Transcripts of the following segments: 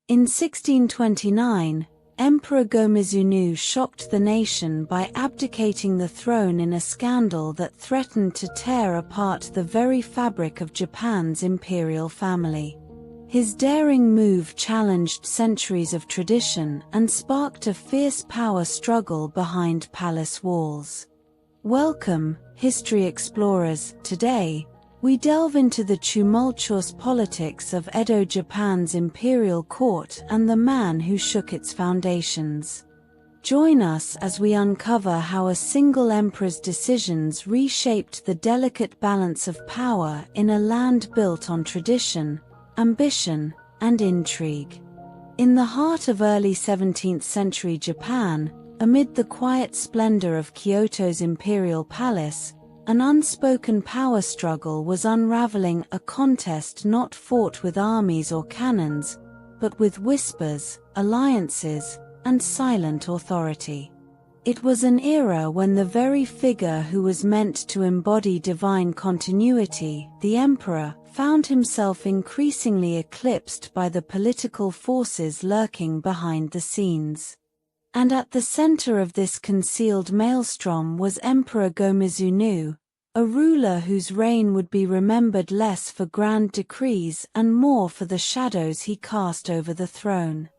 In 1629, Emperor Go-Mizunoo shocked the nation by abdicating the throne in a scandal that threatened to tear apart the very fabric of Japan's imperial family. His daring move challenged centuries of tradition and sparked a fierce power struggle behind palace walls. Welcome, history explorers. Today, we delve into the tumultuous politics of Edo Japan's imperial court and the man who shook its foundations. Join us as we uncover how a single emperor's decisions reshaped the delicate balance of power in a land built on tradition, ambition, and intrigue. In the heart of early 17th century Japan, amid the quiet splendor of Kyoto's imperial palace, an unspoken power struggle was unraveling, a contest not fought with armies or cannons, but with whispers, alliances, and silent authority. It was an era when the very figure who was meant to embody divine continuity, the emperor, found himself increasingly eclipsed by the political forces lurking behind the scenes. And at the center of this concealed maelstrom was Emperor Go-Mizunoo, a ruler whose reign would be remembered less for grand decrees and more for the shadows he cast over the throne.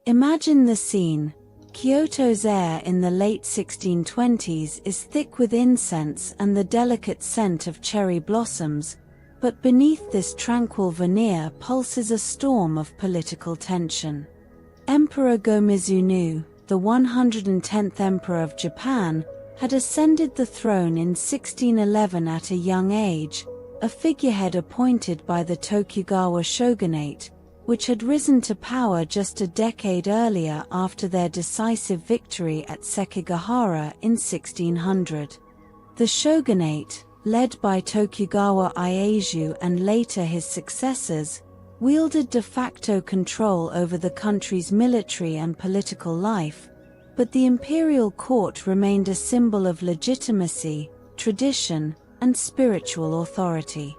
Imagine the scene. Kyoto's air in the late 1620s is thick with incense and the delicate scent of cherry blossoms, but beneath this tranquil veneer pulses a storm of political tension. Emperor Go-Mizunoo, the 110th Emperor of Japan, had ascended the throne in 1611 at a young age, a figurehead appointed by the Tokugawa Shogunate, which had risen to power just a decade earlier after their decisive victory at Sekigahara in 1600. The Shogunate, led by Tokugawa Ieyasu and later his successors, wielded de facto control over the country's military and political life, but the imperial court remained a symbol of legitimacy, tradition, and spiritual authority.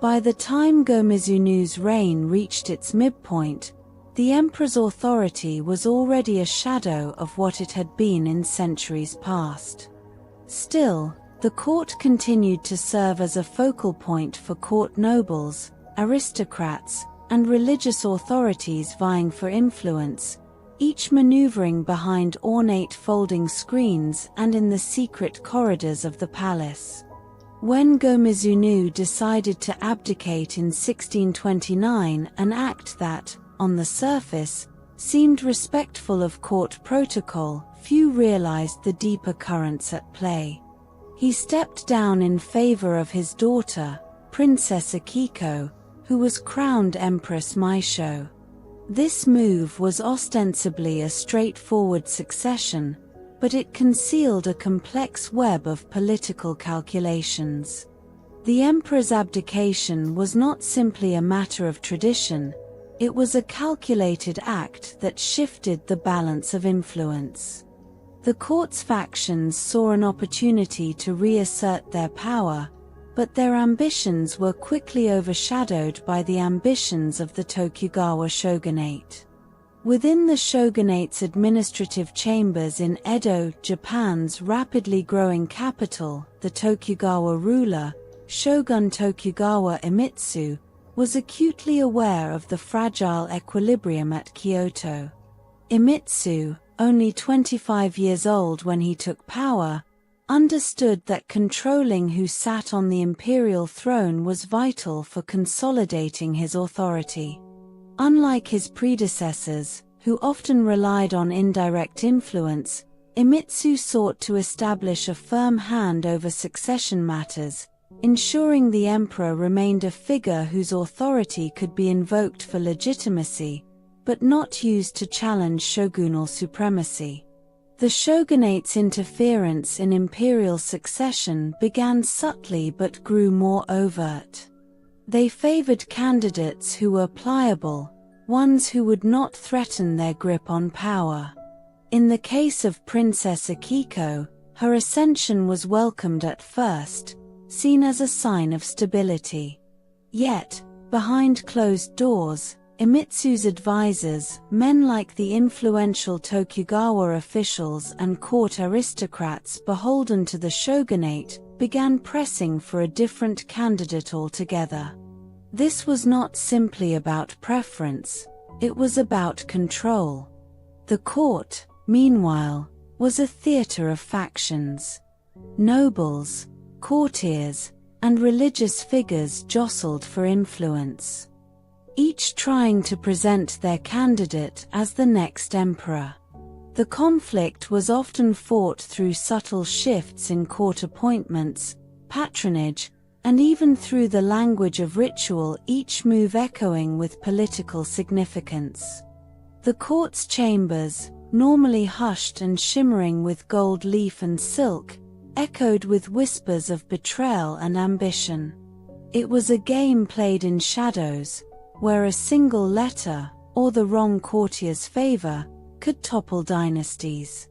By the time Go-Mizunoo's reign reached its midpoint, the emperor's authority was already a shadow of what it had been in centuries past. Still, the court continued to serve as a focal point for court nobles, aristocrats, and religious authorities vying for influence, each maneuvering behind ornate folding screens and in the secret corridors of the palace. When Go-Mizunoo decided to abdicate in 1629, an act that, on the surface, seemed respectful of court protocol, few realized the deeper currents at play. He stepped down in favor of his daughter, Princess Akiko, who was crowned Empress Meisho. This move was ostensibly a straightforward succession, but it concealed a complex web of political calculations. The emperor's abdication was not simply a matter of tradition, it was a calculated act that shifted the balance of influence. The court's factions saw an opportunity to reassert their power, but their ambitions were quickly overshadowed by the ambitions of the Tokugawa shogunate. Within the shogunate's administrative chambers in Edo, Japan's rapidly growing capital, the Tokugawa ruler, Shogun Tokugawa Iemitsu, was acutely aware of the fragile equilibrium at Kyoto. Iemitsu, only 25 years old when he took power, understood that controlling who sat on the imperial throne was vital for consolidating his authority. Unlike his predecessors, who often relied on indirect influence, Iemitsu sought to establish a firm hand over succession matters, ensuring the emperor remained a figure whose authority could be invoked for legitimacy, but not used to challenge shogunal supremacy. The shogunate's interference in imperial succession began subtly but grew more overt. They favored candidates who were pliable, ones who would not threaten their grip on power. In the case of Princess Akiko, her ascension was welcomed at first, seen as a sign of stability. Yet, behind closed doors, Iemitsu's advisors, men like the influential Tokugawa officials and court aristocrats beholden to the shogunate, began pressing for a different candidate altogether. This was not simply about preference, it was about control. The court, meanwhile, was a theater of factions. Nobles, courtiers, and religious figures jostled for influence, each trying to present their candidate as the next emperor. The conflict was often fought through subtle shifts in court appointments, patronage, and even through the language of ritual, each move echoing with political significance. The court's chambers, normally hushed and shimmering with gold leaf and silk, echoed with whispers of betrayal and ambition. It was a game played in shadows, where a single letter, or the wrong courtier's favor, could topple dynasties.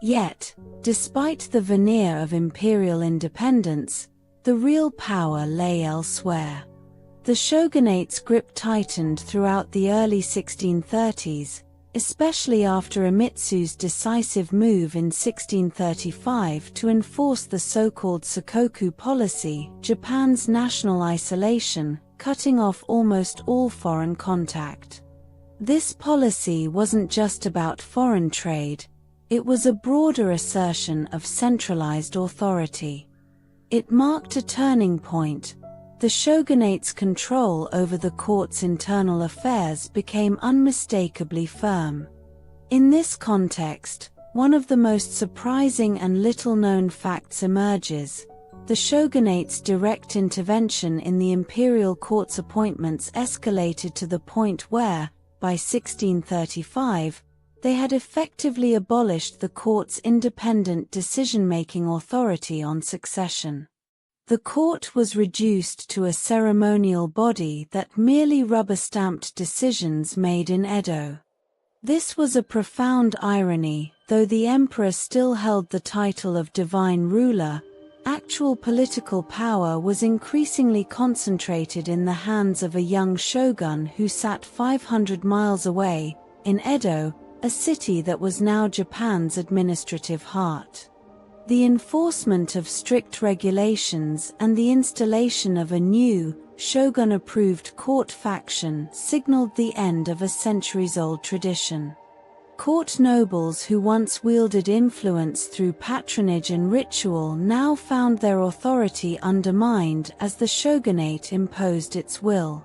Yet, despite the veneer of imperial independence, the real power lay elsewhere. The shogunate's grip tightened throughout the early 1630s, especially after Iemitsu's decisive move in 1635 to enforce the so-called Sakoku policy, Japan's national isolation, cutting off almost all foreign contact. This policy wasn't just about foreign trade, it was a broader assertion of centralized authority. It marked a turning point. The shogunate's control over the court's internal affairs became unmistakably firm. In this context, one of the most surprising and little-known facts emerges. The shogunate's direct intervention in the imperial court's appointments escalated to the point where, by 1635, they had effectively abolished the court's independent decision-making authority on succession. The court was reduced to a ceremonial body that merely rubber-stamped decisions made in Edo. This was a profound irony. Though the emperor still held the title of divine ruler, actual political power was increasingly concentrated in the hands of a young shogun who sat 500 miles away, in Edo, a city that was now Japan's administrative heart. The enforcement of strict regulations and the installation of a new, shogun-approved court faction signaled the end of a centuries-old tradition. Court nobles who once wielded influence through patronage and ritual now found their authority undermined as the shogunate imposed its will.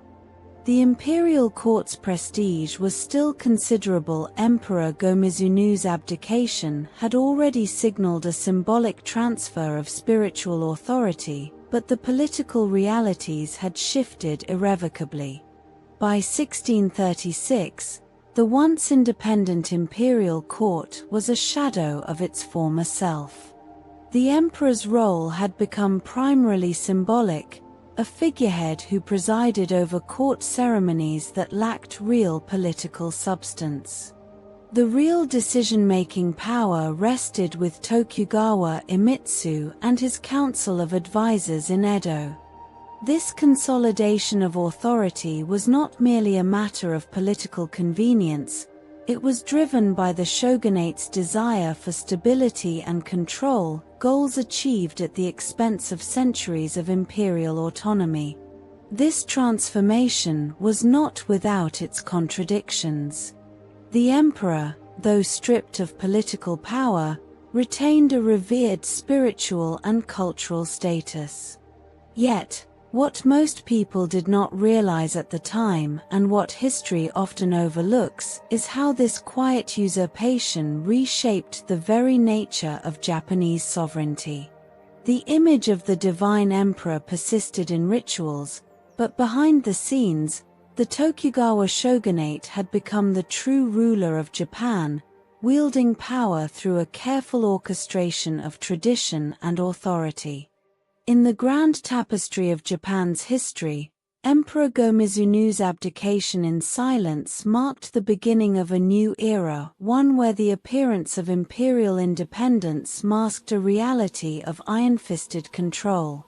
The imperial court's prestige was still considerable. Emperor Go-Mizunoo's abdication had already signaled a symbolic transfer of spiritual authority, but the political realities had shifted irrevocably. By 1636, the once independent imperial court was a shadow of its former self. The emperor's role had become primarily symbolic, a figurehead who presided over court ceremonies that lacked real political substance. The real decision-making power rested with Tokugawa Iemitsu and his council of advisors in Edo. This consolidation of authority was not merely a matter of political convenience, it was driven by the shogunate's desire for stability and control, goals achieved at the expense of centuries of imperial autonomy. This transformation was not without its contradictions. The emperor, though stripped of political power, retained a revered spiritual and cultural status. Yet, what most people did not realize at the time, and what history often overlooks, is how this quiet usurpation reshaped the very nature of Japanese sovereignty. The image of the divine emperor persisted in rituals, but behind the scenes, the Tokugawa shogunate had become the true ruler of Japan, wielding power through a careful orchestration of tradition and authority. In the grand tapestry of Japan's history, Emperor Go-Mizunoo's abdication in silence marked the beginning of a new era, one where the appearance of imperial independence masked a reality of iron-fisted control.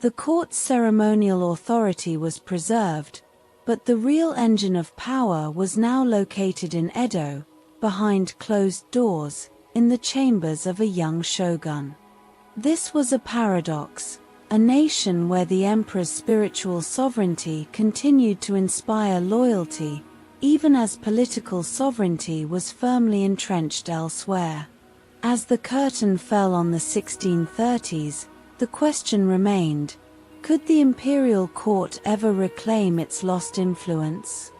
The court's ceremonial authority was preserved, But the real engine of power was now located in Edo, behind closed doors, in the chambers of a young shogun. This was a paradox, a nation where the emperor's spiritual sovereignty continued to inspire loyalty, even as political sovereignty was firmly entrenched elsewhere. As the curtain fell on the 1630s, the question remained, could the imperial court ever reclaim its lost influence?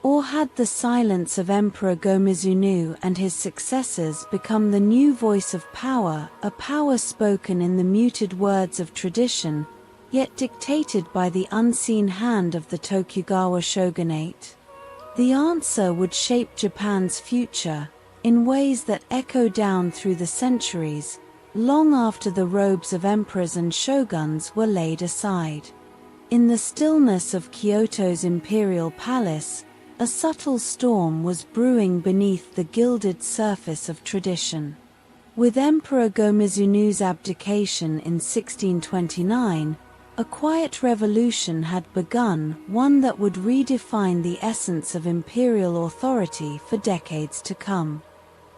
Or had the silence of Emperor Go-Mizunoo and his successors become the new voice of power, a power spoken in the muted words of tradition, yet dictated by the unseen hand of the Tokugawa shogunate? The answer would shape Japan's future, in ways that echo down through the centuries, long after the robes of emperors and shoguns were laid aside. In the stillness of Kyoto's imperial palace, a subtle storm was brewing beneath the gilded surface of tradition. With Emperor Go-Mizunoo's abdication in 1629, a quiet revolution had begun, one that would redefine the essence of imperial authority for decades to come.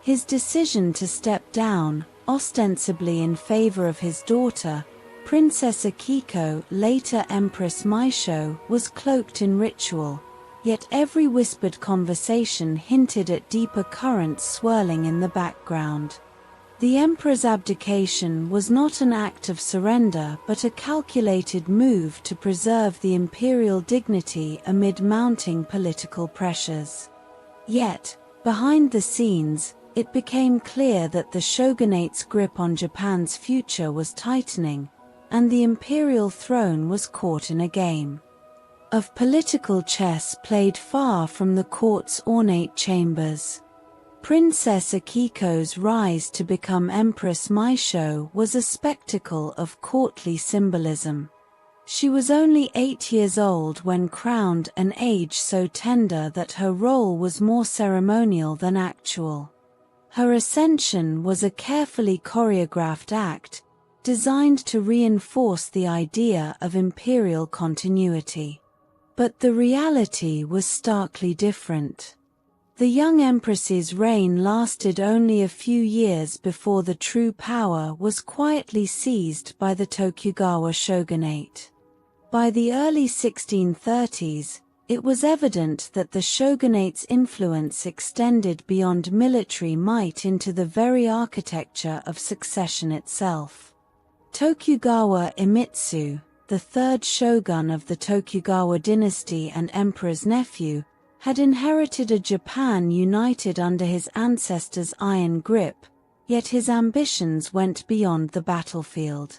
His decision to step down, ostensibly in favor of his daughter, Princess Akiko, later Empress Meisho, was cloaked in ritual, yet every whispered conversation hinted at deeper currents swirling in the background. The emperor's abdication was not an act of surrender but a calculated move to preserve the imperial dignity amid mounting political pressures. Yet, behind the scenes, it became clear that the shogunate's grip on Japan's future was tightening, and the imperial throne was caught in a game of political chess played far from the court's ornate chambers. Princess Akiko's rise to become Empress Meisho was a spectacle of courtly symbolism. She was only 8 years old when crowned, an age so tender that her role was more ceremonial than actual. Her ascension was a carefully choreographed act, designed to reinforce the idea of imperial continuity. But the reality was starkly different. The young empress's reign lasted only a few years before the true power was quietly seized by the Tokugawa shogunate. By the early 1630s, it was evident that the shogunate's influence extended beyond military might into the very architecture of succession itself. Tokugawa Iemitsu, the third shogun of the Tokugawa dynasty and emperor's nephew, had inherited a Japan united under his ancestors' iron grip, yet his ambitions went beyond the battlefield.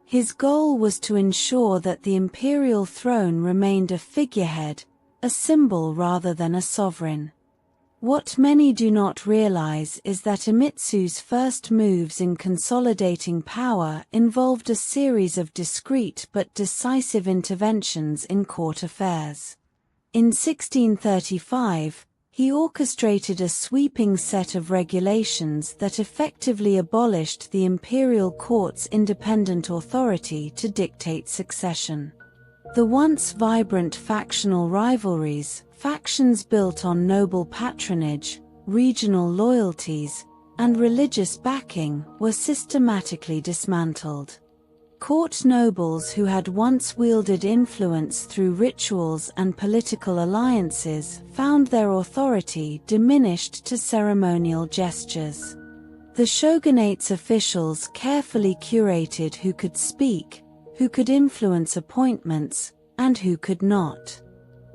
His goal was to ensure that the imperial throne remained a figurehead, a symbol rather than a sovereign. What many do not realize is that Iemitsu's first moves in consolidating power involved a series of discreet but decisive interventions in court affairs. In 1635, he orchestrated a sweeping set of regulations that effectively abolished the imperial court's independent authority to dictate succession. The once vibrant factional rivalries, factions built on noble patronage, regional loyalties, and religious backing, were systematically dismantled. Court nobles who had once wielded influence through rituals and political alliances found their authority diminished to ceremonial gestures. The shogunate's officials carefully curated who could speak, who could influence appointments, and who could not.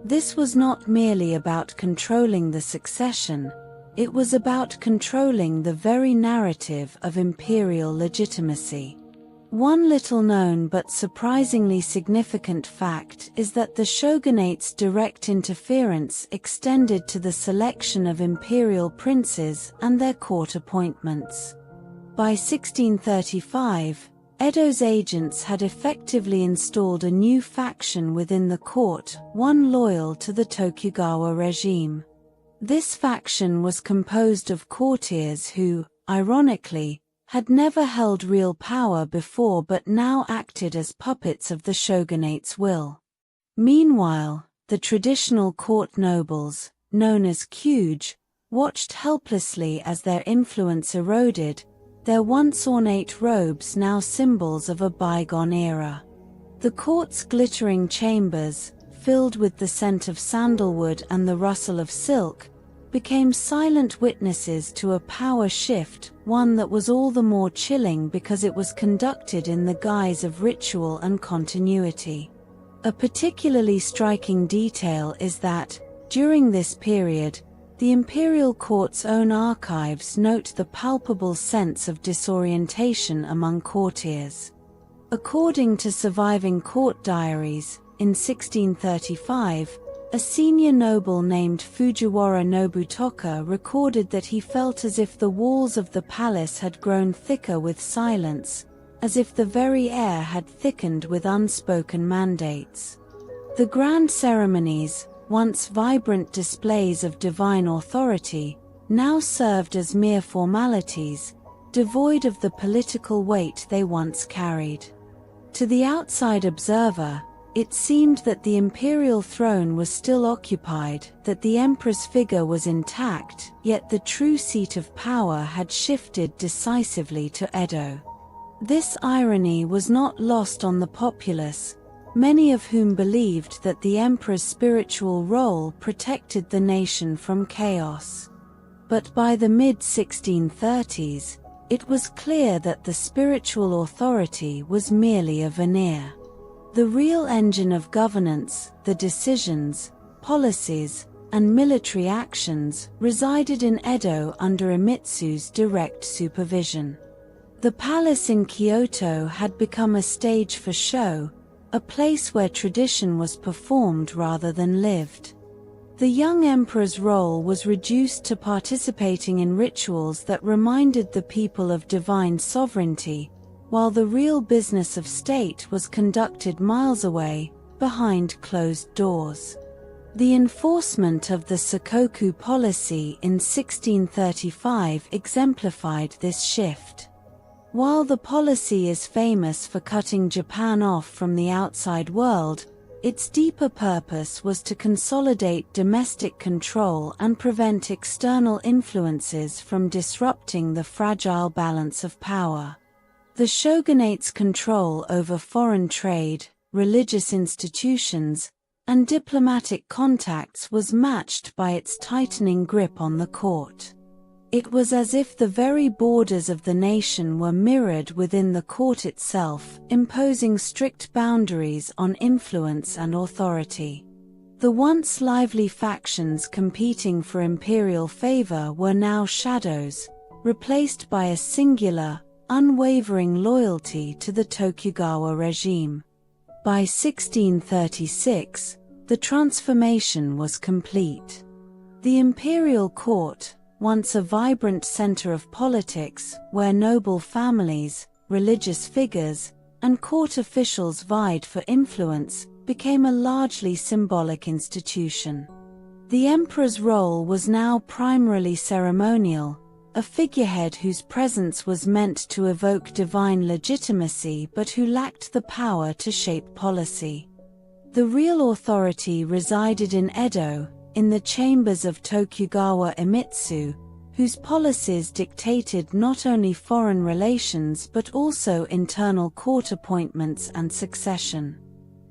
This was not merely about controlling the succession, it was about controlling the very narrative of imperial legitimacy. One little-known but surprisingly significant fact is that the shogunate's direct interference extended to the selection of imperial princes and their court appointments. By 1635, Edo's agents had effectively installed a new faction within the court, one loyal to the Tokugawa regime. This faction was composed of courtiers who, ironically, had never held real power before but now acted as puppets of the shogunate's will. Meanwhile, the traditional court nobles, known as Kyuge, watched helplessly as their influence eroded, their once ornate robes now symbols of a bygone era. The court's glittering chambers, filled with the scent of sandalwood and the rustle of silk, became silent witnesses to a power shift, one that was all the more chilling because it was conducted in the guise of ritual and continuity. A particularly striking detail is that, during this period, the imperial court's own archives note the palpable sense of disorientation among courtiers. According to surviving court diaries, in 1635, a senior noble named Fujiwara Nobutoka recorded that he felt as if the walls of the palace had grown thicker with silence, as if the very air had thickened with unspoken mandates. The grand ceremonies, once vibrant displays of divine authority, now served as mere formalities, devoid of the political weight they once carried. To the outside observer, it seemed that the imperial throne was still occupied, that the emperor's figure was intact, yet the true seat of power had shifted decisively to Edo. This irony was not lost on the populace, many of whom believed that the emperor's spiritual role protected the nation from chaos. But by the mid-1630s, it was clear that the spiritual authority was merely a veneer. The real engine of governance, the decisions, policies, and military actions, resided in Edo under Iemitsu's direct supervision. The palace in Kyoto had become a stage for show, a place where tradition was performed rather than lived. The young emperor's role was reduced to participating in rituals that reminded the people of divine sovereignty, while the real business of state was conducted miles away, behind closed doors. The enforcement of the Sakoku policy in 1635 exemplified this shift. While the policy is famous for cutting Japan off from the outside world, its deeper purpose was to consolidate domestic control and prevent external influences from disrupting the fragile balance of power. The shogunate's control over foreign trade, religious institutions, and diplomatic contacts was matched by its tightening grip on the court. It was as if the very borders of the nation were mirrored within the court itself, imposing strict boundaries on influence and authority. The once lively factions competing for imperial favor were now shadows, replaced by a singular, unwavering loyalty to the Tokugawa regime. By 1636, the transformation was complete. The imperial court, once a vibrant center of politics, where noble families, religious figures, and court officials vied for influence, became a largely symbolic institution. The emperor's role was now primarily ceremonial, a figurehead whose presence was meant to evoke divine legitimacy but who lacked the power to shape policy. The real authority resided in Edo, in the chambers of Tokugawa Iemitsu, whose policies dictated not only foreign relations but also internal court appointments and succession.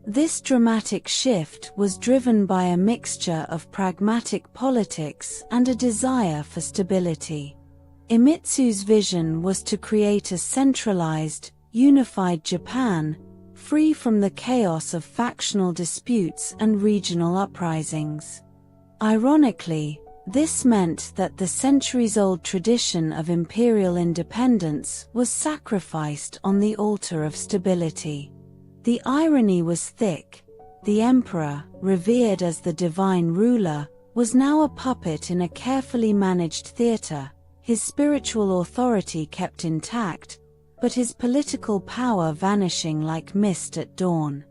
This dramatic shift was driven by a mixture of pragmatic politics and a desire for stability. Iemitsu's vision was to create a centralized, unified Japan, free from the chaos of factional disputes and regional uprisings. Ironically, this meant that the centuries-old tradition of imperial independence was sacrificed on the altar of stability. The irony was thick. The emperor, revered as the divine ruler, was now a puppet in a carefully managed theater, his spiritual authority kept intact, but his political power vanishing like mist at dawn.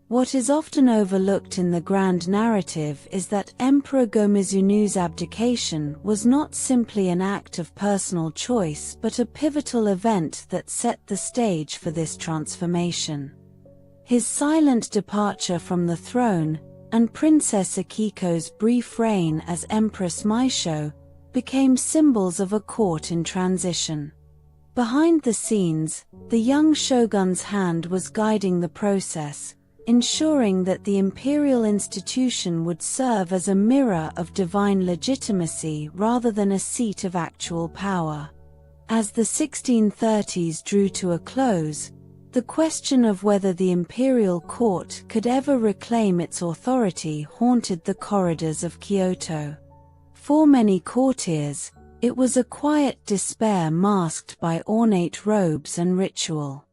What is often overlooked in the grand narrative is that Emperor Go-Mizunoo's abdication was not simply an act of personal choice but a pivotal event that set the stage for this transformation. His silent departure from the throne, and Princess Akiko's brief reign as Empress Meisho became symbols of a court in transition. Behind the scenes, the young shogun's hand was guiding the process, ensuring that the imperial institution would serve as a mirror of divine legitimacy rather than a seat of actual power. As the 1630s drew to a close, the question of whether the imperial court could ever reclaim its authority haunted the corridors of Kyoto. For many courtiers, it was a quiet despair masked by ornate robes and ritual.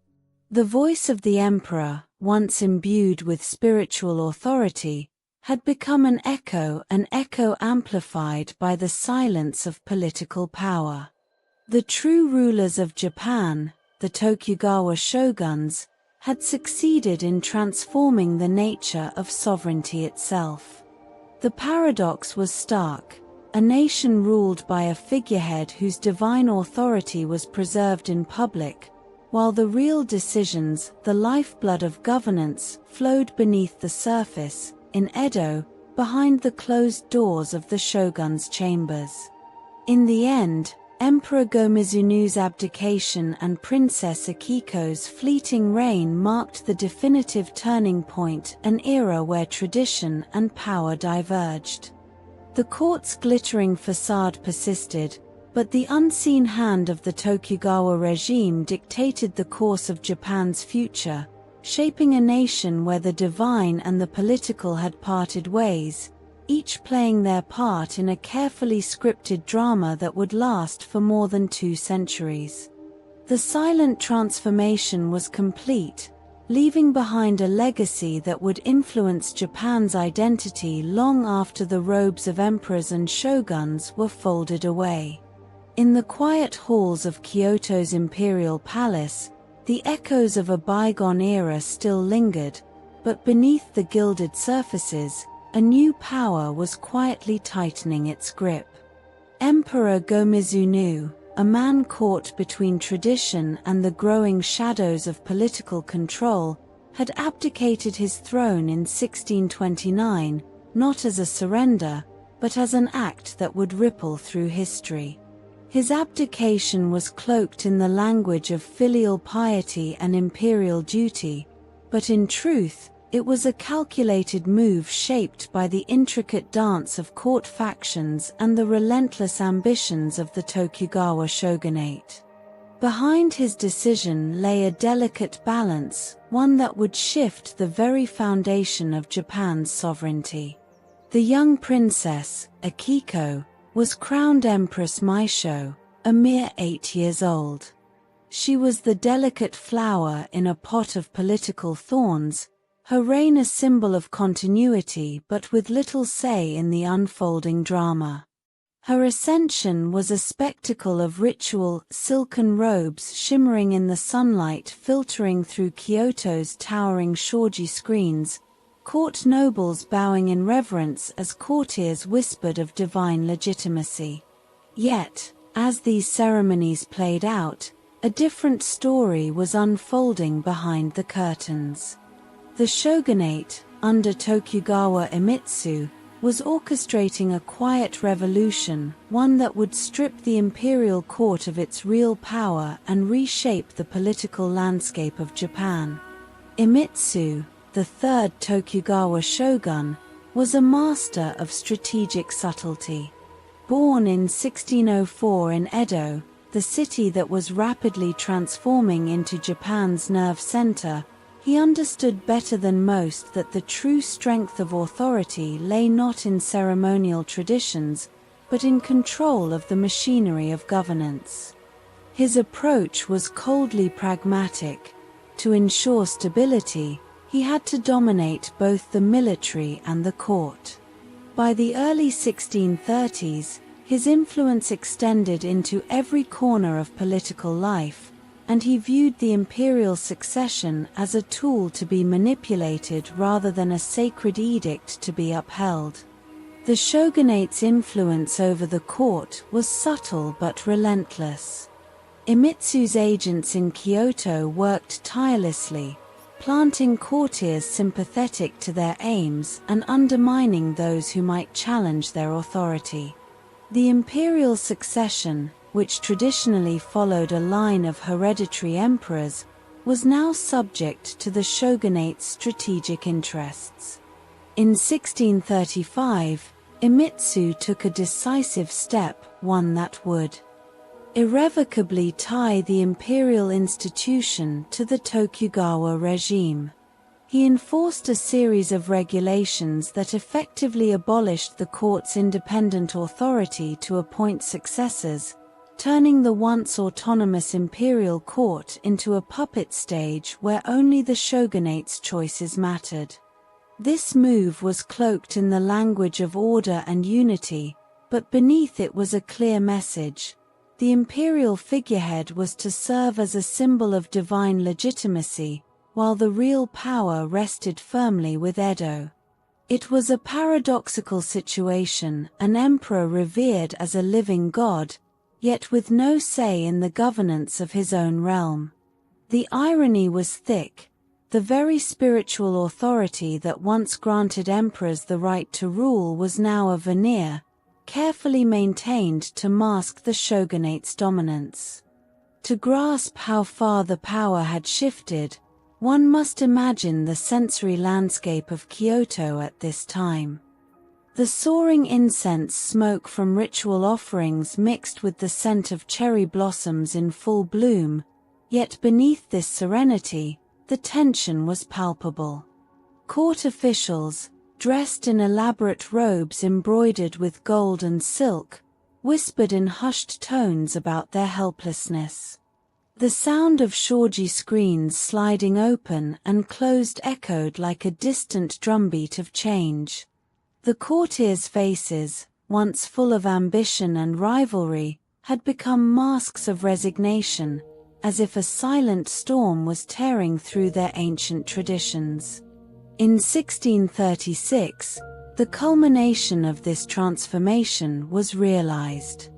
The voice of the emperor, once imbued with spiritual authority, had become an echo amplified by the silence of political power. The true rulers of Japan, the Tokugawa shoguns, had succeeded in transforming the nature of sovereignty itself. The paradox was stark: a nation ruled by a figurehead whose divine authority was preserved in public, while the real decisions, the lifeblood of governance, flowed beneath the surface, in Edo, behind the closed doors of the shogun's chambers. In the end, Emperor Go-Mizunoo's abdication and Princess Akiko's fleeting reign marked the definitive turning point, an era where tradition and power diverged. The court's glittering facade persisted, but the unseen hand of the Tokugawa regime dictated the course of Japan's future, shaping a nation where the divine and the political had parted ways, each playing their part in a carefully scripted drama that would last for more than 2 centuries. The silent transformation was complete, leaving behind a legacy that would influence Japan's identity long after the robes of emperors and shoguns were folded away. In the quiet halls of Kyoto's imperial palace, the echoes of a bygone era still lingered, but beneath the gilded surfaces, a new power was quietly tightening its grip. Emperor Go-Mizunoo, a man caught between tradition and the growing shadows of political control, had abdicated his throne in 1629, not as a surrender, but as an act that would ripple through history. His abdication was cloaked in the language of filial piety and imperial duty, but in truth, it was a calculated move shaped by the intricate dance of court factions and the relentless ambitions of the Tokugawa shogunate. Behind his decision lay a delicate balance, one that would shift the very foundation of Japan's sovereignty. The young princess, Akiko, was crowned Empress Meisho, a mere 8 years old. She was the delicate flower in a pot of political thorns, her reign a symbol of continuity but with little say in the unfolding drama. Her ascension was a spectacle of ritual, silken robes shimmering in the sunlight filtering through Kyoto's towering shoji screens, court nobles bowing in reverence as courtiers whispered of divine legitimacy. Yet, as these ceremonies played out, a different story was unfolding behind the curtains. The shogunate, under Tokugawa Iemitsu, was orchestrating a quiet revolution, one that would strip the imperial court of its real power and reshape the political landscape of Japan. Iemitsu, the third Tokugawa shogun, was a master of strategic subtlety. Born in 1604 in Edo, the city that was rapidly transforming into Japan's nerve center, he understood better than most that the true strength of authority lay not in ceremonial traditions, but in control of the machinery of governance. His approach was coldly pragmatic. To ensure stability, he had to dominate both the military and the court. By the early 1630s, his influence extended into every corner of political life, and he viewed the imperial succession as a tool to be manipulated rather than a sacred edict to be upheld. The shogunate's influence over the court was subtle but relentless. Iemitsu's agents in Kyoto worked tirelessly, planting courtiers sympathetic to their aims and undermining those who might challenge their authority. The imperial succession, which traditionally followed a line of hereditary emperors, was now subject to the shogunate's strategic interests. In 1635, Iemitsu took a decisive step, one that would irrevocably tie the imperial institution to the Tokugawa regime. He enforced a series of regulations that effectively abolished the court's independent authority to appoint successors, turning the once autonomous imperial court into a puppet stage where only the shogunate's choices mattered. This move was cloaked in the language of order and unity, but beneath it was a clear message. The imperial figurehead was to serve as a symbol of divine legitimacy, while the real power rested firmly with Edo. It was a paradoxical situation, an emperor revered as a living god, yet with no say in the governance of his own realm. The irony was thick. The very spiritual authority that once granted emperors the right to rule was now a veneer, carefully maintained to mask the shogunate's dominance. To grasp how far the power had shifted, one must imagine the sensory landscape of Kyoto at this time. The soaring incense smoke from ritual offerings mixed with the scent of cherry blossoms in full bloom, yet beneath this serenity, the tension was palpable. Court officials, dressed in elaborate robes embroidered with gold and silk, whispered in hushed tones about their helplessness. The sound of shoji screens sliding open and closed echoed like a distant drumbeat of change. The courtiers' faces, once full of ambition and rivalry, had become masks of resignation, as if a silent storm was tearing through their ancient traditions. In 1636, the culmination of this transformation was realized.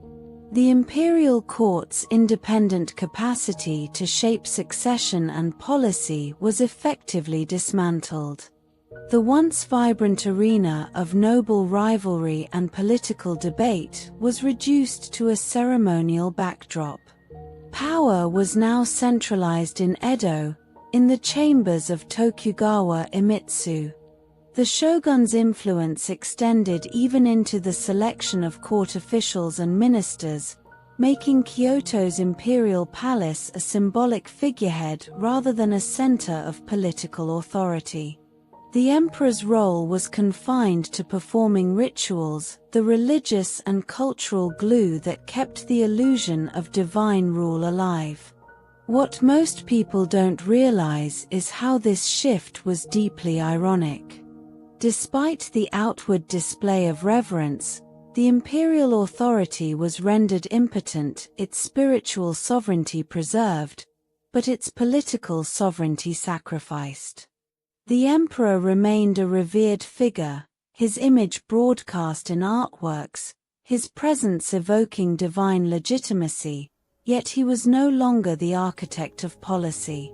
The imperial court's independent capacity to shape succession and policy was effectively dismantled. The once vibrant arena of noble rivalry and political debate was reduced to a ceremonial backdrop. Power was now centralized in Edo, in the chambers of Tokugawa Iemitsu. The shogun's influence extended even into the selection of court officials and ministers, making Kyoto's imperial palace a symbolic figurehead rather than a center of political authority. The emperor's role was confined to performing rituals, the religious and cultural glue that kept the illusion of divine rule alive. What most people don't realize is how this shift was deeply ironic. Despite the outward display of reverence, the imperial authority was rendered impotent, its spiritual sovereignty preserved, but its political sovereignty sacrificed. The emperor remained a revered figure, his image broadcast in artworks, his presence evoking divine legitimacy, yet he was no longer the architect of policy.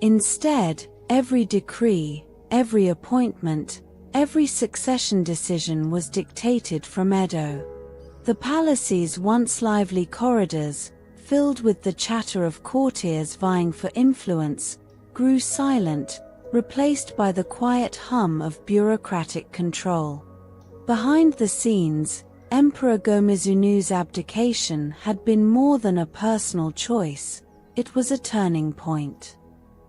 Instead, every decree, every appointment, every succession decision was dictated from Edo. The palace's once lively corridors, filled with the chatter of courtiers vying for influence, grew silent, replaced by the quiet hum of bureaucratic control. Behind the scenes, Emperor Go-Mizunoo's abdication had been more than a personal choice, it was a turning point.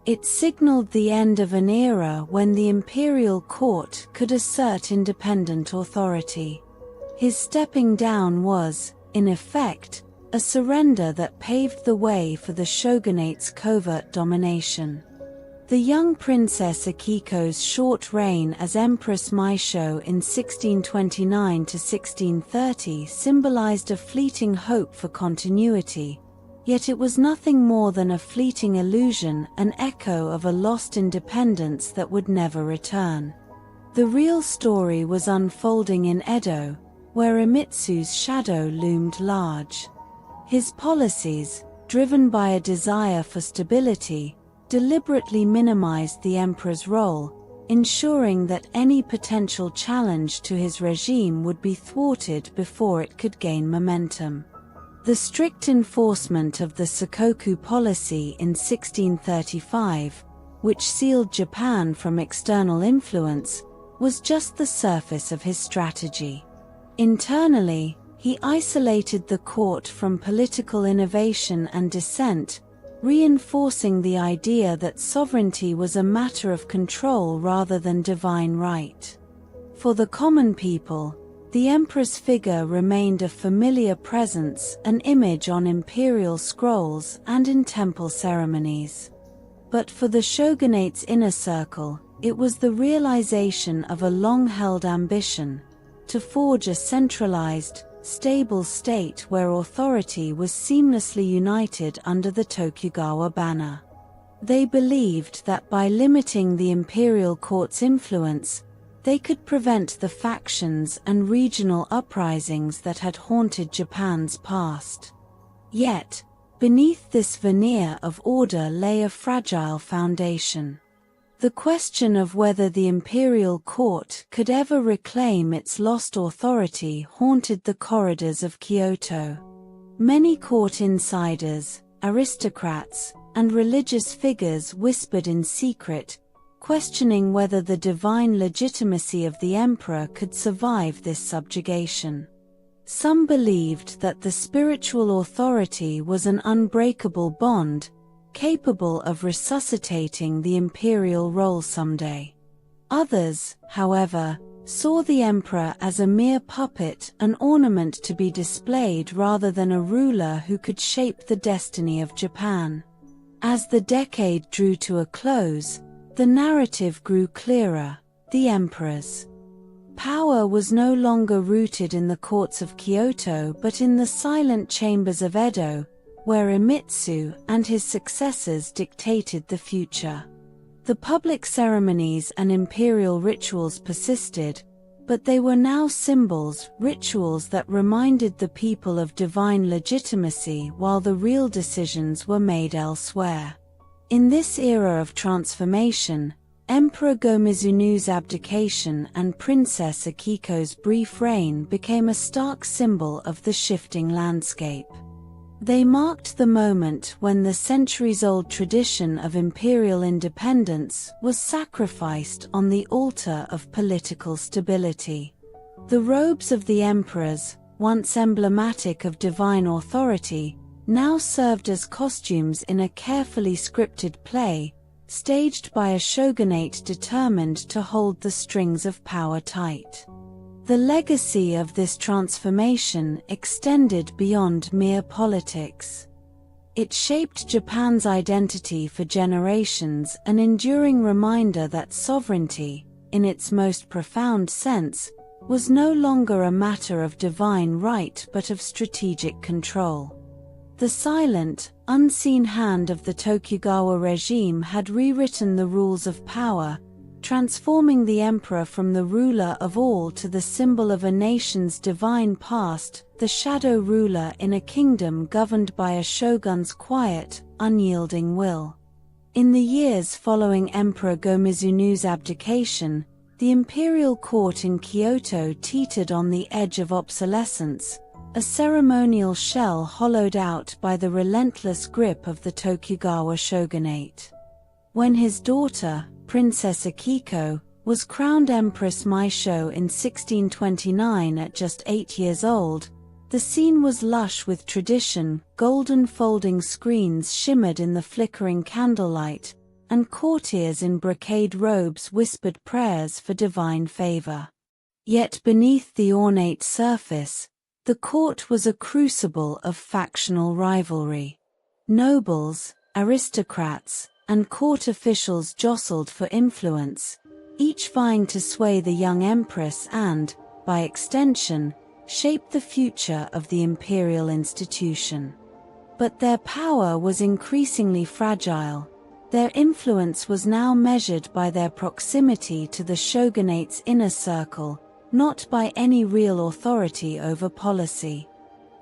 It signaled the end of an era when the imperial court could assert independent authority. His stepping down was, in effect, a surrender that paved the way for the shogunate's covert domination. The young Princess Akiko's short reign as Empress Meisho in 1629 to 1630 symbolized a fleeting hope for continuity, yet it was nothing more than a fleeting illusion, an echo of a lost independence that would never return. The real story was unfolding in Edo, where Iemitsu's shadow loomed large. His policies, driven by a desire for stability, deliberately minimized the emperor's role, ensuring that any potential challenge to his regime would be thwarted before it could gain momentum. The strict enforcement of the Sakoku policy in 1635, which sealed Japan from external influence, was just the surface of his strategy. Internally, he isolated the court from political innovation and dissent, reinforcing the idea that sovereignty was a matter of control rather than divine right. For the common people, the emperor's figure remained a familiar presence, an image on imperial scrolls and in temple ceremonies. But for the shogunate's inner circle, it was the realization of a long-held ambition to forge a centralized, stable state where authority was seamlessly united under the Tokugawa banner. They believed that by limiting the imperial court's influence, they could prevent the factions and regional uprisings that had haunted Japan's past. Yet, beneath this veneer of order lay a fragile foundation. The question of whether the imperial court could ever reclaim its lost authority haunted the corridors of Kyoto. Many court insiders, aristocrats, and religious figures whispered in secret, questioning whether the divine legitimacy of the emperor could survive this subjugation. Some believed that the spiritual authority was an unbreakable bond, capable of resuscitating the imperial role someday. Others, however, saw the emperor as a mere puppet, an ornament to be displayed rather than a ruler who could shape the destiny of Japan. As the decade drew to a close, the narrative grew clearer. The emperor's power was no longer rooted in the courts of Kyoto but in the silent chambers of Edo, where Iemitsu and his successors dictated the future. The public ceremonies and imperial rituals persisted, but they were now symbols, rituals that reminded the people of divine legitimacy while the real decisions were made elsewhere. In this era of transformation, Emperor Go-Mizunoo's abdication and Princess Akiko's brief reign became a stark symbol of the shifting landscape. They marked the moment when the centuries-old tradition of imperial independence was sacrificed on the altar of political stability. The robes of the emperors, once emblematic of divine authority, now served as costumes in a carefully scripted play, staged by a shogunate determined to hold the strings of power tight. The legacy of this transformation extended beyond mere politics. It shaped Japan's identity for generations, an enduring reminder that sovereignty, in its most profound sense, was no longer a matter of divine right but of strategic control. The silent, unseen hand of the Tokugawa regime had rewritten the rules of power, transforming the emperor from the ruler of all to the symbol of a nation's divine past, the shadow ruler in a kingdom governed by a shogun's quiet, unyielding will. In the years following Emperor Go-Mizunoo's abdication, the imperial court in Kyoto teetered on the edge of obsolescence, a ceremonial shell hollowed out by the relentless grip of the Tokugawa shogunate. When his daughter, Princess Akiko, was crowned Empress Meisho in 1629 at just 8 years old, the scene was lush with tradition. Golden folding screens shimmered in the flickering candlelight, and courtiers in brocade robes whispered prayers for divine favor. Yet beneath the ornate surface, the court was a crucible of factional rivalry. Nobles, aristocrats, and court officials jostled for influence, each vying to sway the young empress and, by extension, shape the future of the imperial institution. But their power was increasingly fragile. Their influence was now measured by their proximity to the shogunate's inner circle, not by any real authority over policy.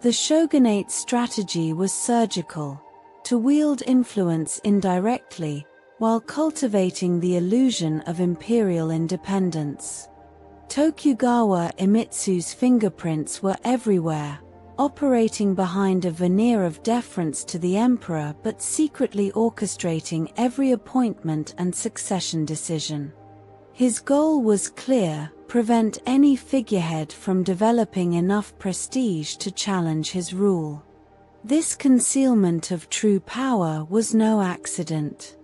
The shogunate's strategy was surgical: to wield influence indirectly, while cultivating the illusion of imperial independence. Tokugawa Iemitsu's fingerprints were everywhere, operating behind a veneer of deference to the emperor but secretly orchestrating every appointment and succession decision. His goal was clear: prevent any figurehead from developing enough prestige to challenge his rule. This concealment of true power was no accident.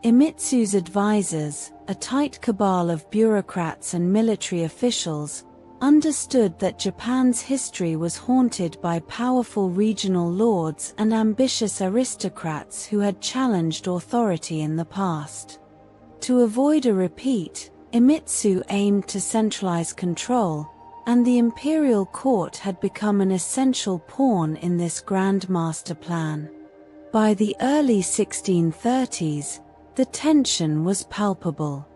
Iemitsu's advisors, a tight cabal of bureaucrats and military officials, understood that Japan's history was haunted by powerful regional lords and ambitious aristocrats who had challenged authority in the past. To avoid a repeat, Iemitsu aimed to centralize control, and the imperial court had become an essential pawn in this grand master plan. By the early 1630s, the tension was palpable.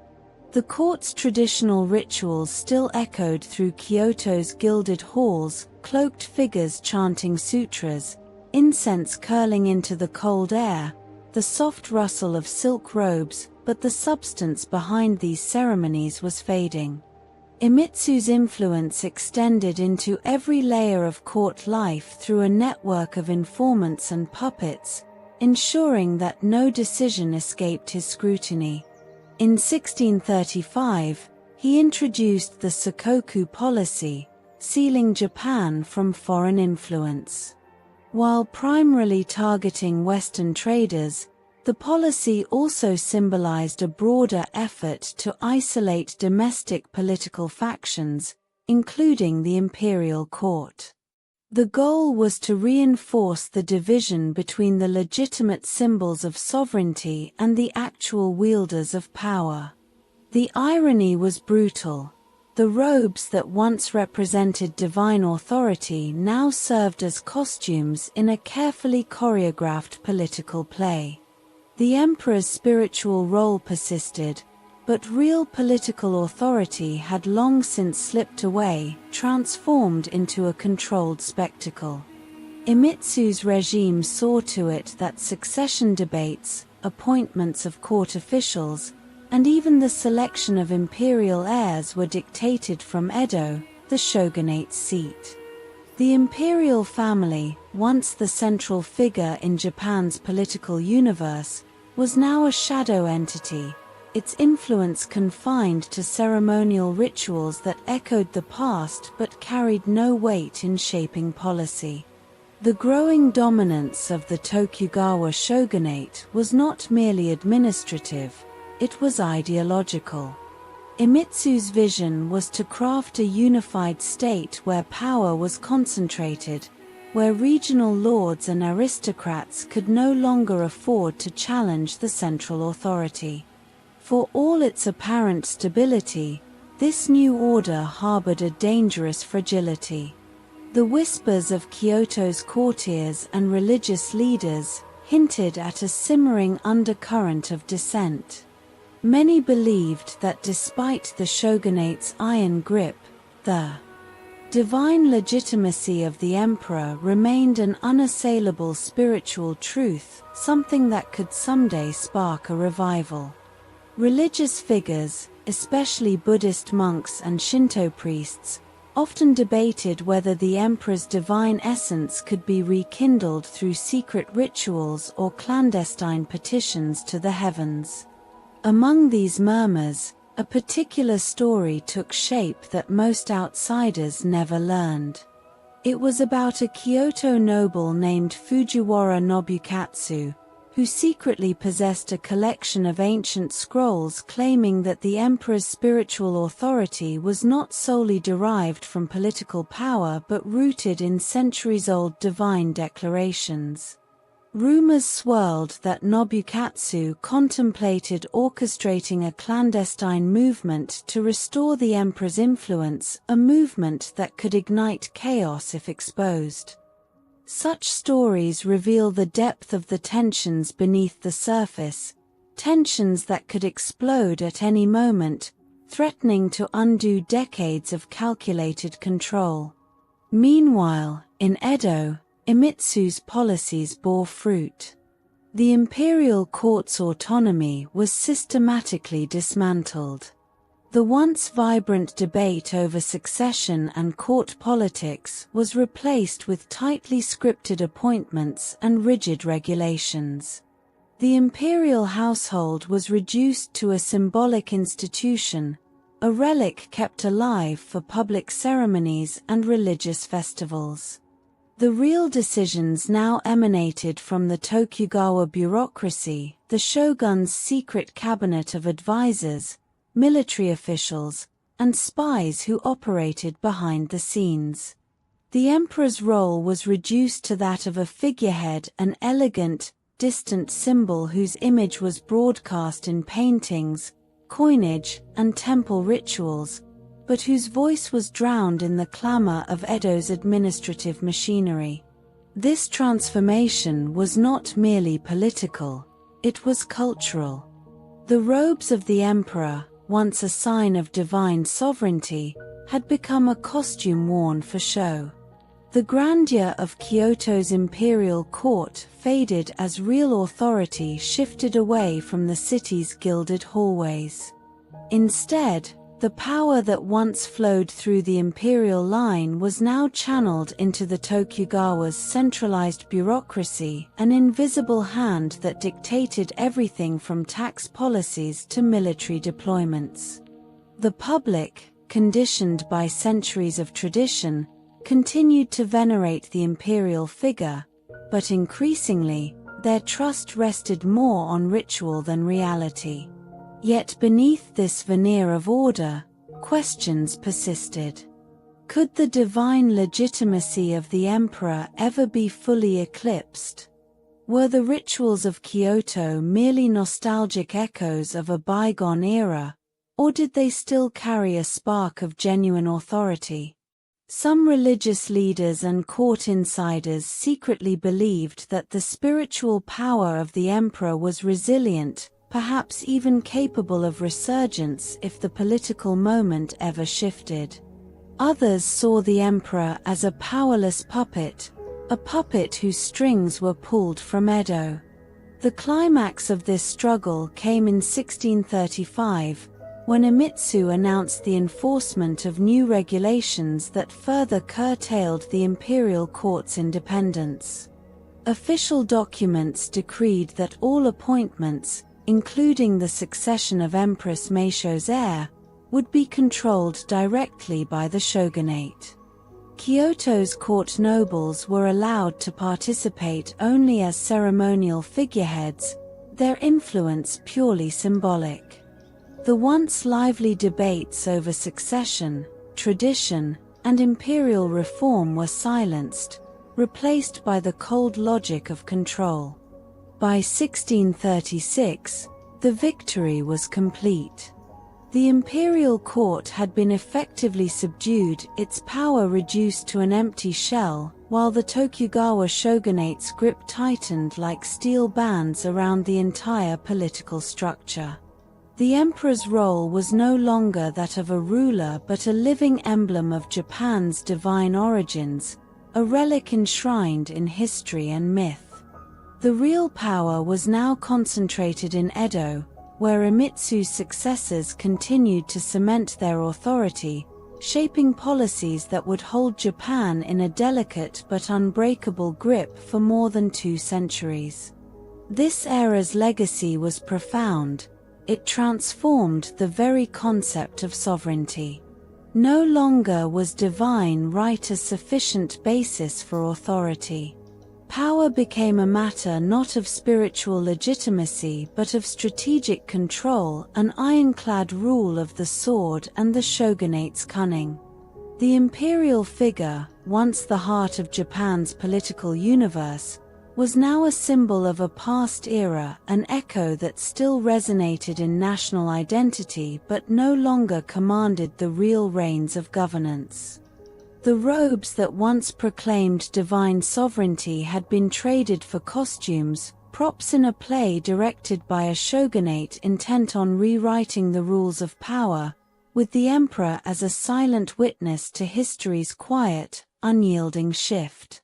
The court's traditional rituals still echoed through Kyoto's gilded halls, cloaked figures chanting sutras, incense curling into the cold air, the soft rustle of silk robes, but the substance behind these ceremonies was fading. Iemitsu's influence extended into every layer of court life through a network of informants and puppets, ensuring that no decision escaped his scrutiny. In 1635, he introduced the Sakoku policy, sealing Japan from foreign influence. While primarily targeting Western traders, the policy also symbolized a broader effort to isolate domestic political factions, including the imperial court. The goal was to reinforce the division between the legitimate symbols of sovereignty and the actual wielders of power. The irony was brutal. The robes that once represented divine authority now served as costumes in a carefully choreographed political play. The emperor's spiritual role persisted, but real political authority had long since slipped away, transformed into a controlled spectacle. Iemitsu's regime saw to it that succession debates, appointments of court officials, and even the selection of imperial heirs were dictated from Edo, the shogunate's seat. The imperial family, once the central figure in Japan's political universe, was now a shadow entity, its influence confined to ceremonial rituals that echoed the past but carried no weight in shaping policy. The growing dominance of the Tokugawa shogunate was not merely administrative, it was ideological. Iemitsu's vision was to craft a unified state where power was concentrated, where regional lords and aristocrats could no longer afford to challenge the central authority. For all its apparent stability, this new order harbored a dangerous fragility. The whispers of Kyoto's courtiers and religious leaders hinted at a simmering undercurrent of dissent. Many believed that despite the shogunate's iron grip, the divine legitimacy of the emperor remained an unassailable spiritual truth, something that could someday spark a revival. Religious figures, especially Buddhist monks and Shinto priests, often debated whether the emperor's divine essence could be rekindled through secret rituals or clandestine petitions to the heavens. Among these murmurs, a particular story took shape that most outsiders never learned. It was about a Kyoto noble named Fujiwara Nobukatsu, who secretly possessed a collection of ancient scrolls claiming that the emperor's spiritual authority was not solely derived from political power but rooted in centuries-old divine declarations. Rumors swirled that Nobukatsu contemplated orchestrating a clandestine movement to restore the emperor's influence, a movement that could ignite chaos if exposed. Such stories reveal the depth of the tensions beneath the surface, tensions that could explode at any moment, threatening to undo decades of calculated control. Meanwhile, in Edo, Iemitsu's policies bore fruit. The imperial court's autonomy was systematically dismantled. The once vibrant debate over succession and court politics was replaced with tightly scripted appointments and rigid regulations. The imperial household was reduced to a symbolic institution, a relic kept alive for public ceremonies and religious festivals. The real decisions now emanated from the Tokugawa bureaucracy, the shogun's secret cabinet of advisors, military officials, and spies who operated behind the scenes. The emperor's role was reduced to that of a figurehead, an elegant, distant symbol whose image was broadcast in paintings, coinage, and temple rituals, but whose voice was drowned in the clamor of Edo's administrative machinery. This transformation was not merely political, it was cultural. The robes of the emperor, once a sign of divine sovereignty, had become a costume worn for show. The grandeur of Kyoto's imperial court faded as real authority shifted away from the city's gilded hallways. Instead, the power that once flowed through the imperial line was now channeled into the Tokugawa's centralized bureaucracy, an invisible hand that dictated everything from tax policies to military deployments. The public, conditioned by centuries of tradition, continued to venerate the imperial figure, but increasingly, their trust rested more on ritual than reality. Yet beneath this veneer of order, questions persisted. Could the divine legitimacy of the emperor ever be fully eclipsed? Were the rituals of Kyoto merely nostalgic echoes of a bygone era, or did they still carry a spark of genuine authority? Some religious leaders and court insiders secretly believed that the spiritual power of the emperor was resilient, perhaps even capable of resurgence if the political moment ever shifted. Others saw the emperor as a powerless puppet, a puppet whose strings were pulled from Edo. The climax of this struggle came in 1635, when Iemitsu announced the enforcement of new regulations that further curtailed the imperial court's independence. Official documents decreed that all appointments, including the succession of Empress Meisho's heir, would be controlled directly by the shogunate. Kyoto's court nobles were allowed to participate only as ceremonial figureheads, their influence purely symbolic. The once lively debates over succession, tradition, and imperial reform were silenced, replaced by the cold logic of control. By 1636, the victory was complete. The imperial court had been effectively subdued, its power reduced to an empty shell, while the Tokugawa shogunate's grip tightened like steel bands around the entire political structure. The emperor's role was no longer that of a ruler but a living emblem of Japan's divine origins, a relic enshrined in history and myth. The real power was now concentrated in Edo, where Iemitsu's successors continued to cement their authority, shaping policies that would hold Japan in a delicate but unbreakable grip for more than 2 centuries. This era's legacy was profound. It transformed the very concept of sovereignty. No longer was divine right a sufficient basis for authority. Power became a matter not of spiritual legitimacy but of strategic control, an ironclad rule of the sword and the shogunate's cunning. The imperial figure, once the heart of Japan's political universe, was now a symbol of a past era, an echo that still resonated in national identity but no longer commanded the real reins of governance. The robes that once proclaimed divine sovereignty had been traded for costumes, props in a play directed by a shogunate intent on rewriting the rules of power, with the emperor as a silent witness to history's quiet, unyielding shift.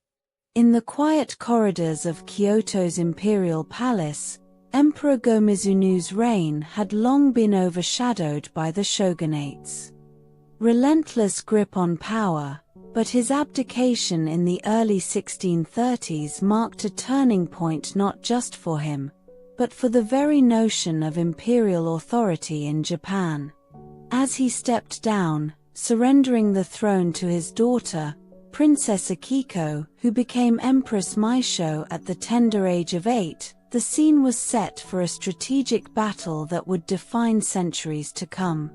In the quiet corridors of Kyoto's Imperial Palace, Emperor Go-Mizunoo's reign had long been overshadowed by the shogunate's relentless grip on power, but his abdication in the early 1630s marked a turning point not just for him, but for the very notion of imperial authority in Japan. As he stepped down, surrendering the throne to his daughter, Princess Akiko, who became Empress Meisho at the tender age of 8, the scene was set for a strategic battle that would define centuries to come.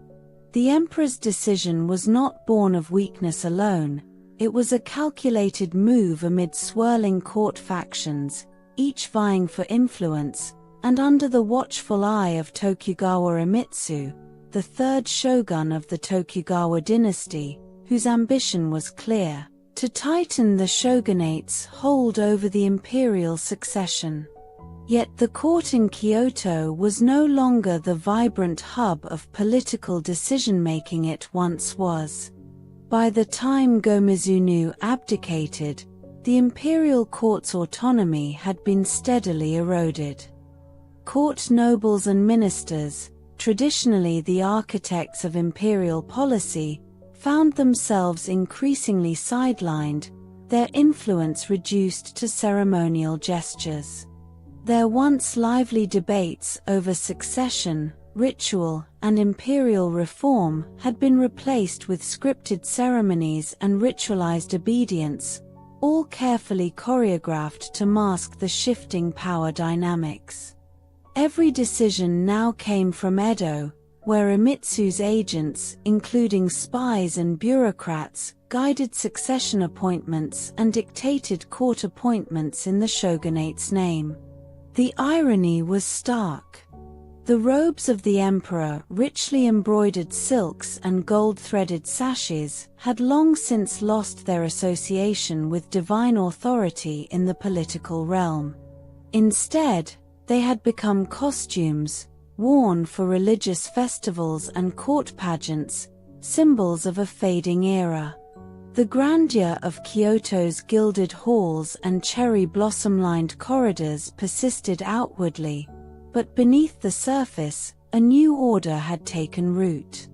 The emperor's decision was not born of weakness alone, it was a calculated move amid swirling court factions, each vying for influence, and under the watchful eye of Tokugawa Iemitsu, the third shogun of the Tokugawa dynasty, whose ambition was clear: to tighten the shogunate's hold over the imperial succession. Yet the court in Kyoto was no longer the vibrant hub of political decision-making it once was. By the time Go-Mizunoo abdicated, the imperial court's autonomy had been steadily eroded. Court nobles and ministers, traditionally the architects of imperial policy, found themselves increasingly sidelined, their influence reduced to ceremonial gestures. Their once lively debates over succession, ritual, and imperial reform had been replaced with scripted ceremonies and ritualized obedience, all carefully choreographed to mask the shifting power dynamics. Every decision now came from Edo, where Iemitsu's agents, including spies and bureaucrats, guided succession appointments and dictated court appointments in the shogunate's name. The irony was stark. The robes of the emperor, richly embroidered silks and gold-threaded sashes, had long since lost their association with divine authority in the political realm. Instead, they had become costumes, worn for religious festivals and court pageants, symbols of a fading era. The grandeur of Kyoto's gilded halls and cherry blossom-lined corridors persisted outwardly, but beneath the surface, a new order had taken root.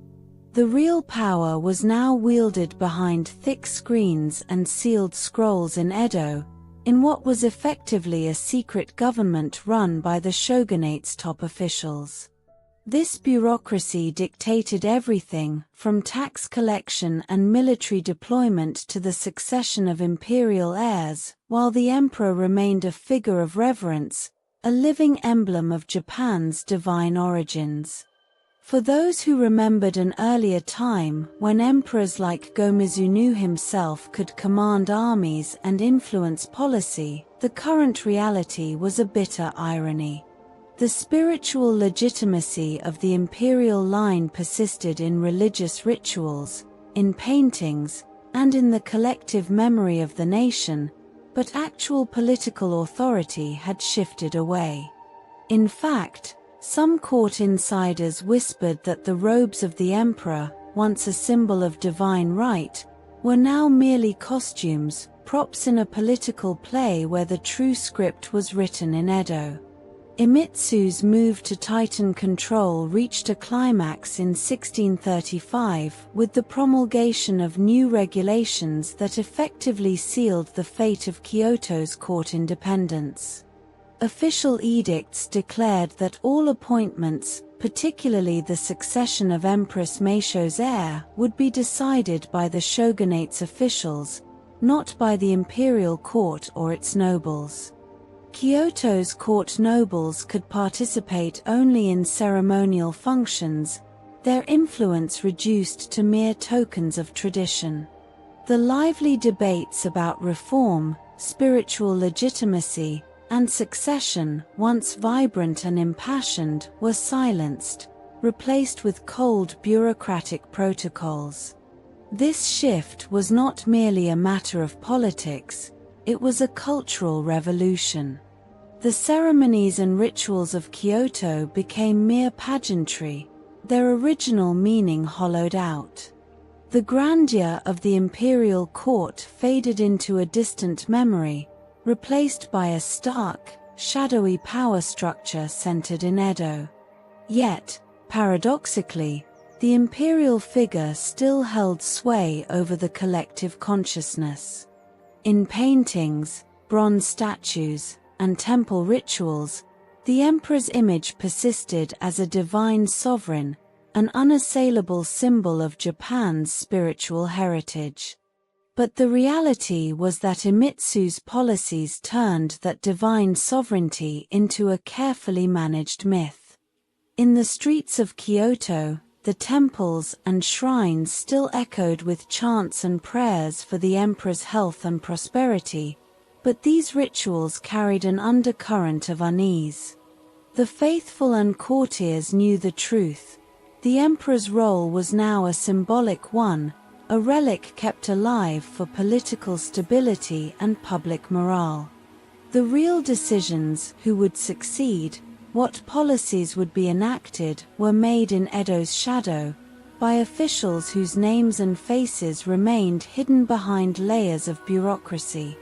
The real power was now wielded behind thick screens and sealed scrolls in Edo, in what was effectively a secret government run by the shogunate's top officials. This bureaucracy dictated everything, from tax collection and military deployment to the succession of imperial heirs, while the emperor remained a figure of reverence, a living emblem of Japan's divine origins. For those who remembered an earlier time when emperors like Go-Mizunoo himself could command armies and influence policy, the current reality was a bitter irony. The spiritual legitimacy of the imperial line persisted in religious rituals, in paintings, and in the collective memory of the nation, but actual political authority had shifted away. In fact, some court insiders whispered that the robes of the emperor, once a symbol of divine right, were now merely costumes, props in a political play where the true script was written in Edo. Iemitsu's move to tighten control reached a climax in 1635 with the promulgation of new regulations that effectively sealed the fate of Kyoto's court independence. Official edicts declared that all appointments, particularly the succession of Empress Meisho's heir, would be decided by the shogunate's officials, not by the imperial court or its nobles. Kyoto's court nobles could participate only in ceremonial functions, their influence reduced to mere tokens of tradition. The lively debates about reform, spiritual legitimacy, and succession, once vibrant and impassioned, were silenced, replaced with cold bureaucratic protocols. This shift was not merely a matter of politics, it was a cultural revolution. The ceremonies and rituals of Kyoto became mere pageantry, their original meaning hollowed out. The grandeur of the imperial court faded into a distant memory, replaced by a stark, shadowy power structure centered in Edo. Yet, paradoxically, the imperial figure still held sway over the collective consciousness. In paintings, bronze statues, and temple rituals, the emperor's image persisted as a divine sovereign, an unassailable symbol of Japan's spiritual heritage. But the reality was that Iemitsu's policies turned that divine sovereignty into a carefully managed myth. In the streets of Kyoto, the temples and shrines still echoed with chants and prayers for the emperor's health and prosperity, but these rituals carried an undercurrent of unease. The faithful and courtiers knew the truth. The emperor's role was now a symbolic one, a relic kept alive for political stability and public morale. The real decisions, who would succeed, what policies would be enacted, were made in Edo's shadow, by officials whose names and faces remained hidden behind layers of bureaucracy.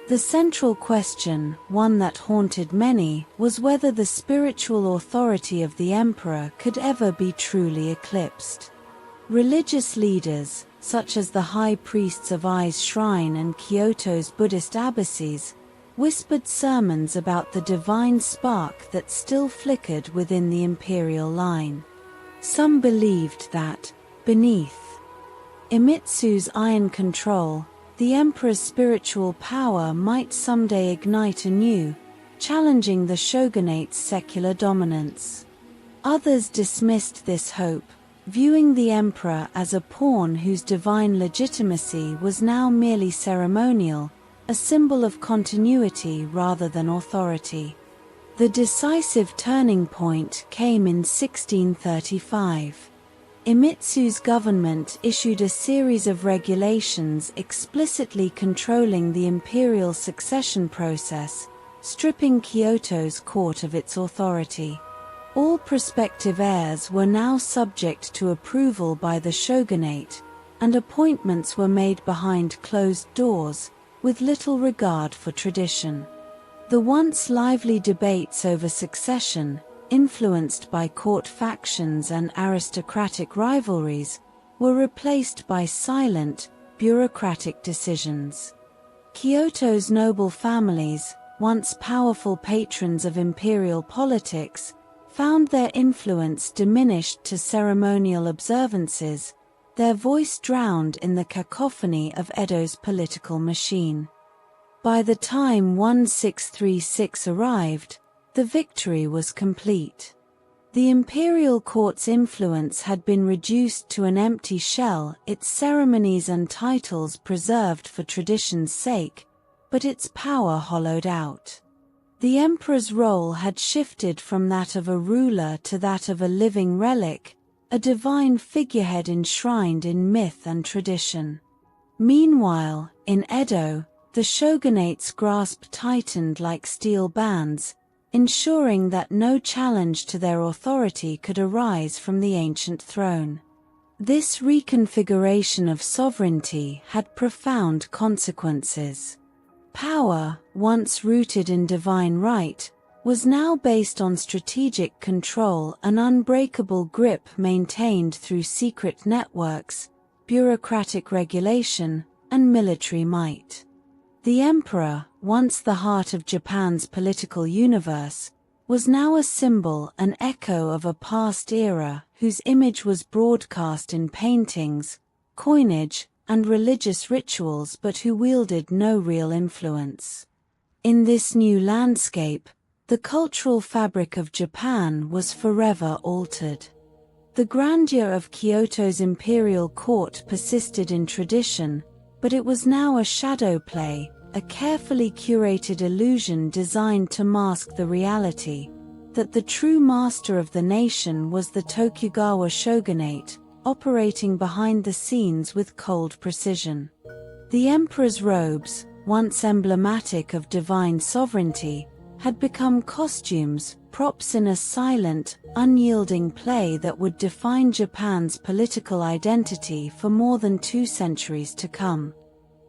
The central question, one that haunted many, was whether the spiritual authority of the emperor could ever be truly eclipsed. Religious leaders, such as the high priests of Ai's shrine and Kyoto's Buddhist abbacies, whispered sermons about the divine spark that still flickered within the imperial line. Some believed that, beneath Iemitsu's iron control, the emperor's spiritual power might someday ignite anew, challenging the shogunate's secular dominance. Others dismissed this hope, viewing the emperor as a pawn whose divine legitimacy was now merely ceremonial, a symbol of continuity rather than authority. The decisive turning point came in 1635. Iemitsu's government issued a series of regulations explicitly controlling the imperial succession process, stripping Kyoto's court of its authority. All prospective heirs were now subject to approval by the shogunate, and appointments were made behind closed doors, with little regard for tradition. The once lively debates over succession, influenced by court factions and aristocratic rivalries, were replaced by silent, bureaucratic decisions. Kyoto's noble families, once powerful patrons of imperial politics, found their influence diminished to ceremonial observances, their voice drowned in the cacophony of Edo's political machine. By the time 1636 arrived, the victory was complete. The imperial court's influence had been reduced to an empty shell, its ceremonies and titles preserved for tradition's sake, but its power hollowed out. The emperor's role had shifted from that of a ruler to that of a living relic, a divine figurehead enshrined in myth and tradition. Meanwhile, in Edo, the shogunate's grasp tightened like steel bands, ensuring that no challenge to their authority could arise from the ancient throne. This reconfiguration of sovereignty had profound consequences. Power, once rooted in divine right, was now based on strategic control, an unbreakable grip maintained through secret networks, bureaucratic regulation, and military might. The emperor, once the heart of Japan's political universe, was now a symbol, an echo of a past era whose image was broadcast in paintings, coinage, and religious rituals, but who wielded no real influence. In this new landscape, the cultural fabric of Japan was forever altered. The grandeur of Kyoto's imperial court persisted in tradition, but it was now a shadow play, a carefully curated illusion designed to mask the reality that the true master of the nation was the Tokugawa shogunate, operating behind the scenes with cold precision. The emperor's robes, once emblematic of divine sovereignty, had become costumes, props in a silent, unyielding play that would define Japan's political identity for more than 2 centuries to come.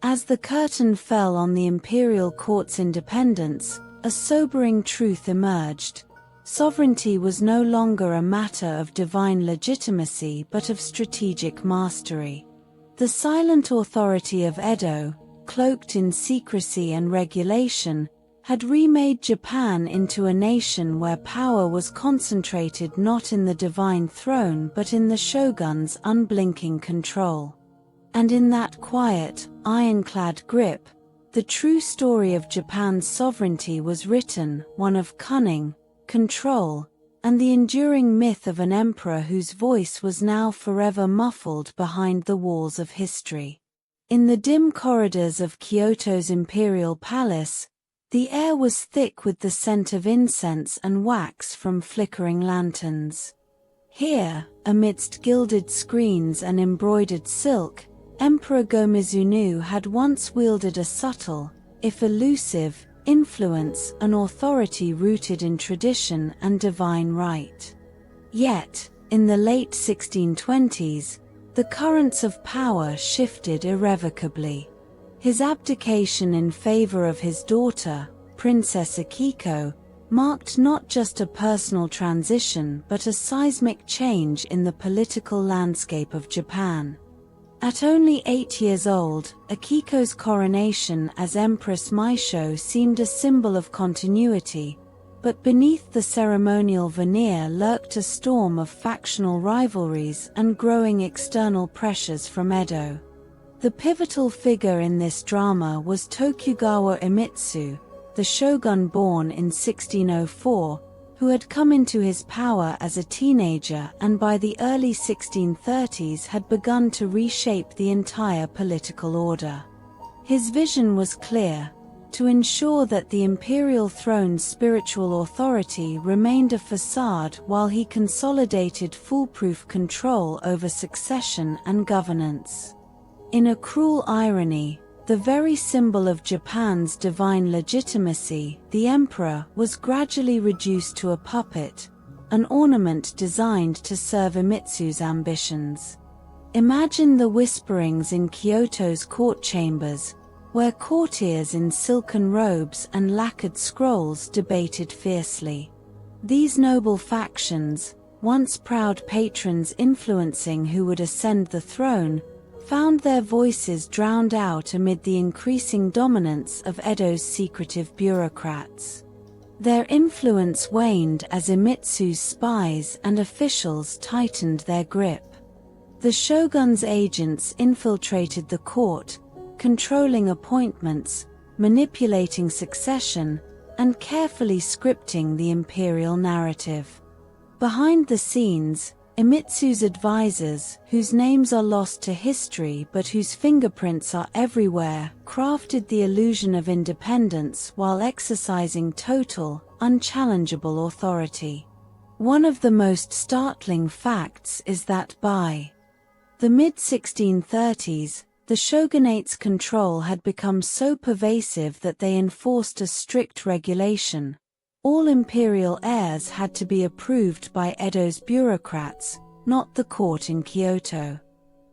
As the curtain fell on the imperial court's independence, a sobering truth emerged. Sovereignty was no longer a matter of divine legitimacy but of strategic mastery. The silent authority of Edo, cloaked in secrecy and regulation, had remade Japan into a nation where power was concentrated not in the divine throne but in the shogun's unblinking control. And in that quiet, ironclad grip, the true story of Japan's sovereignty was written, one of cunning, control, and the enduring myth of an emperor whose voice was now forever muffled behind the walls of history. In the dim corridors of Kyoto's imperial palace, the air was thick with the scent of incense and wax from flickering lanterns. Here, amidst gilded screens and embroidered silk, Emperor Go-Mizunoo had once wielded a subtle, if elusive, influence and authority rooted in tradition and divine right. Yet, in the late 1620s, the currents of power shifted irrevocably. His abdication in favor of his daughter, Princess Akiko, marked not just a personal transition but a seismic change in the political landscape of Japan. At only 8 years old, Akiko's coronation as Empress Meisho seemed a symbol of continuity, but beneath the ceremonial veneer lurked a storm of factional rivalries and growing external pressures from Edo. The pivotal figure in this drama was Tokugawa Iemitsu, the shogun born in 1604, who had come into his power as a teenager and by the early 1630s had begun to reshape the entire political order. His vision was clear: to ensure that the imperial throne's spiritual authority remained a facade while he consolidated foolproof control over succession and governance. In a cruel irony, the very symbol of Japan's divine legitimacy, the emperor, was gradually reduced to a puppet, an ornament designed to serve Iemitsu's ambitions. Imagine the whisperings in Kyoto's court chambers, where courtiers in silken robes and lacquered scrolls debated fiercely. These noble factions, once proud patrons influencing who would ascend the throne, found their voices drowned out amid the increasing dominance of Edo's secretive bureaucrats. Their influence waned as Iemitsu's spies and officials tightened their grip. The shogun's agents infiltrated the court, controlling appointments, manipulating succession, and carefully scripting the imperial narrative. Behind the scenes, Iemitsu's advisors, whose names are lost to history but whose fingerprints are everywhere, crafted the illusion of independence while exercising total, unchallengeable authority. One of the most startling facts is that by the mid-1630s, the shogunate's control had become so pervasive that they enforced a strict regulation. All imperial heirs had to be approved by Edo's bureaucrats, not the court in Kyoto.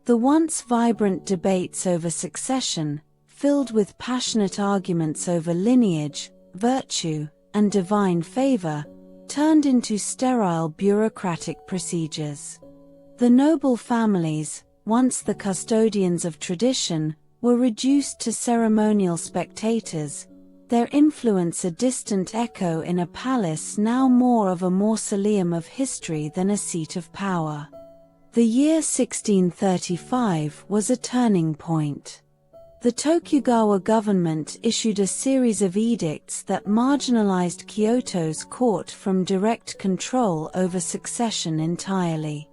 The once vibrant debates over succession, filled with passionate arguments over lineage, virtue, and divine favor, turned into sterile bureaucratic procedures. The noble families, once the custodians of tradition, were reduced to ceremonial spectators, their influence a distant echo in a palace now more of a mausoleum of history than a seat of power. The year 1635 was a turning point. The Tokugawa government issued a series of edicts that marginalized Kyoto's court from direct control over succession entirely.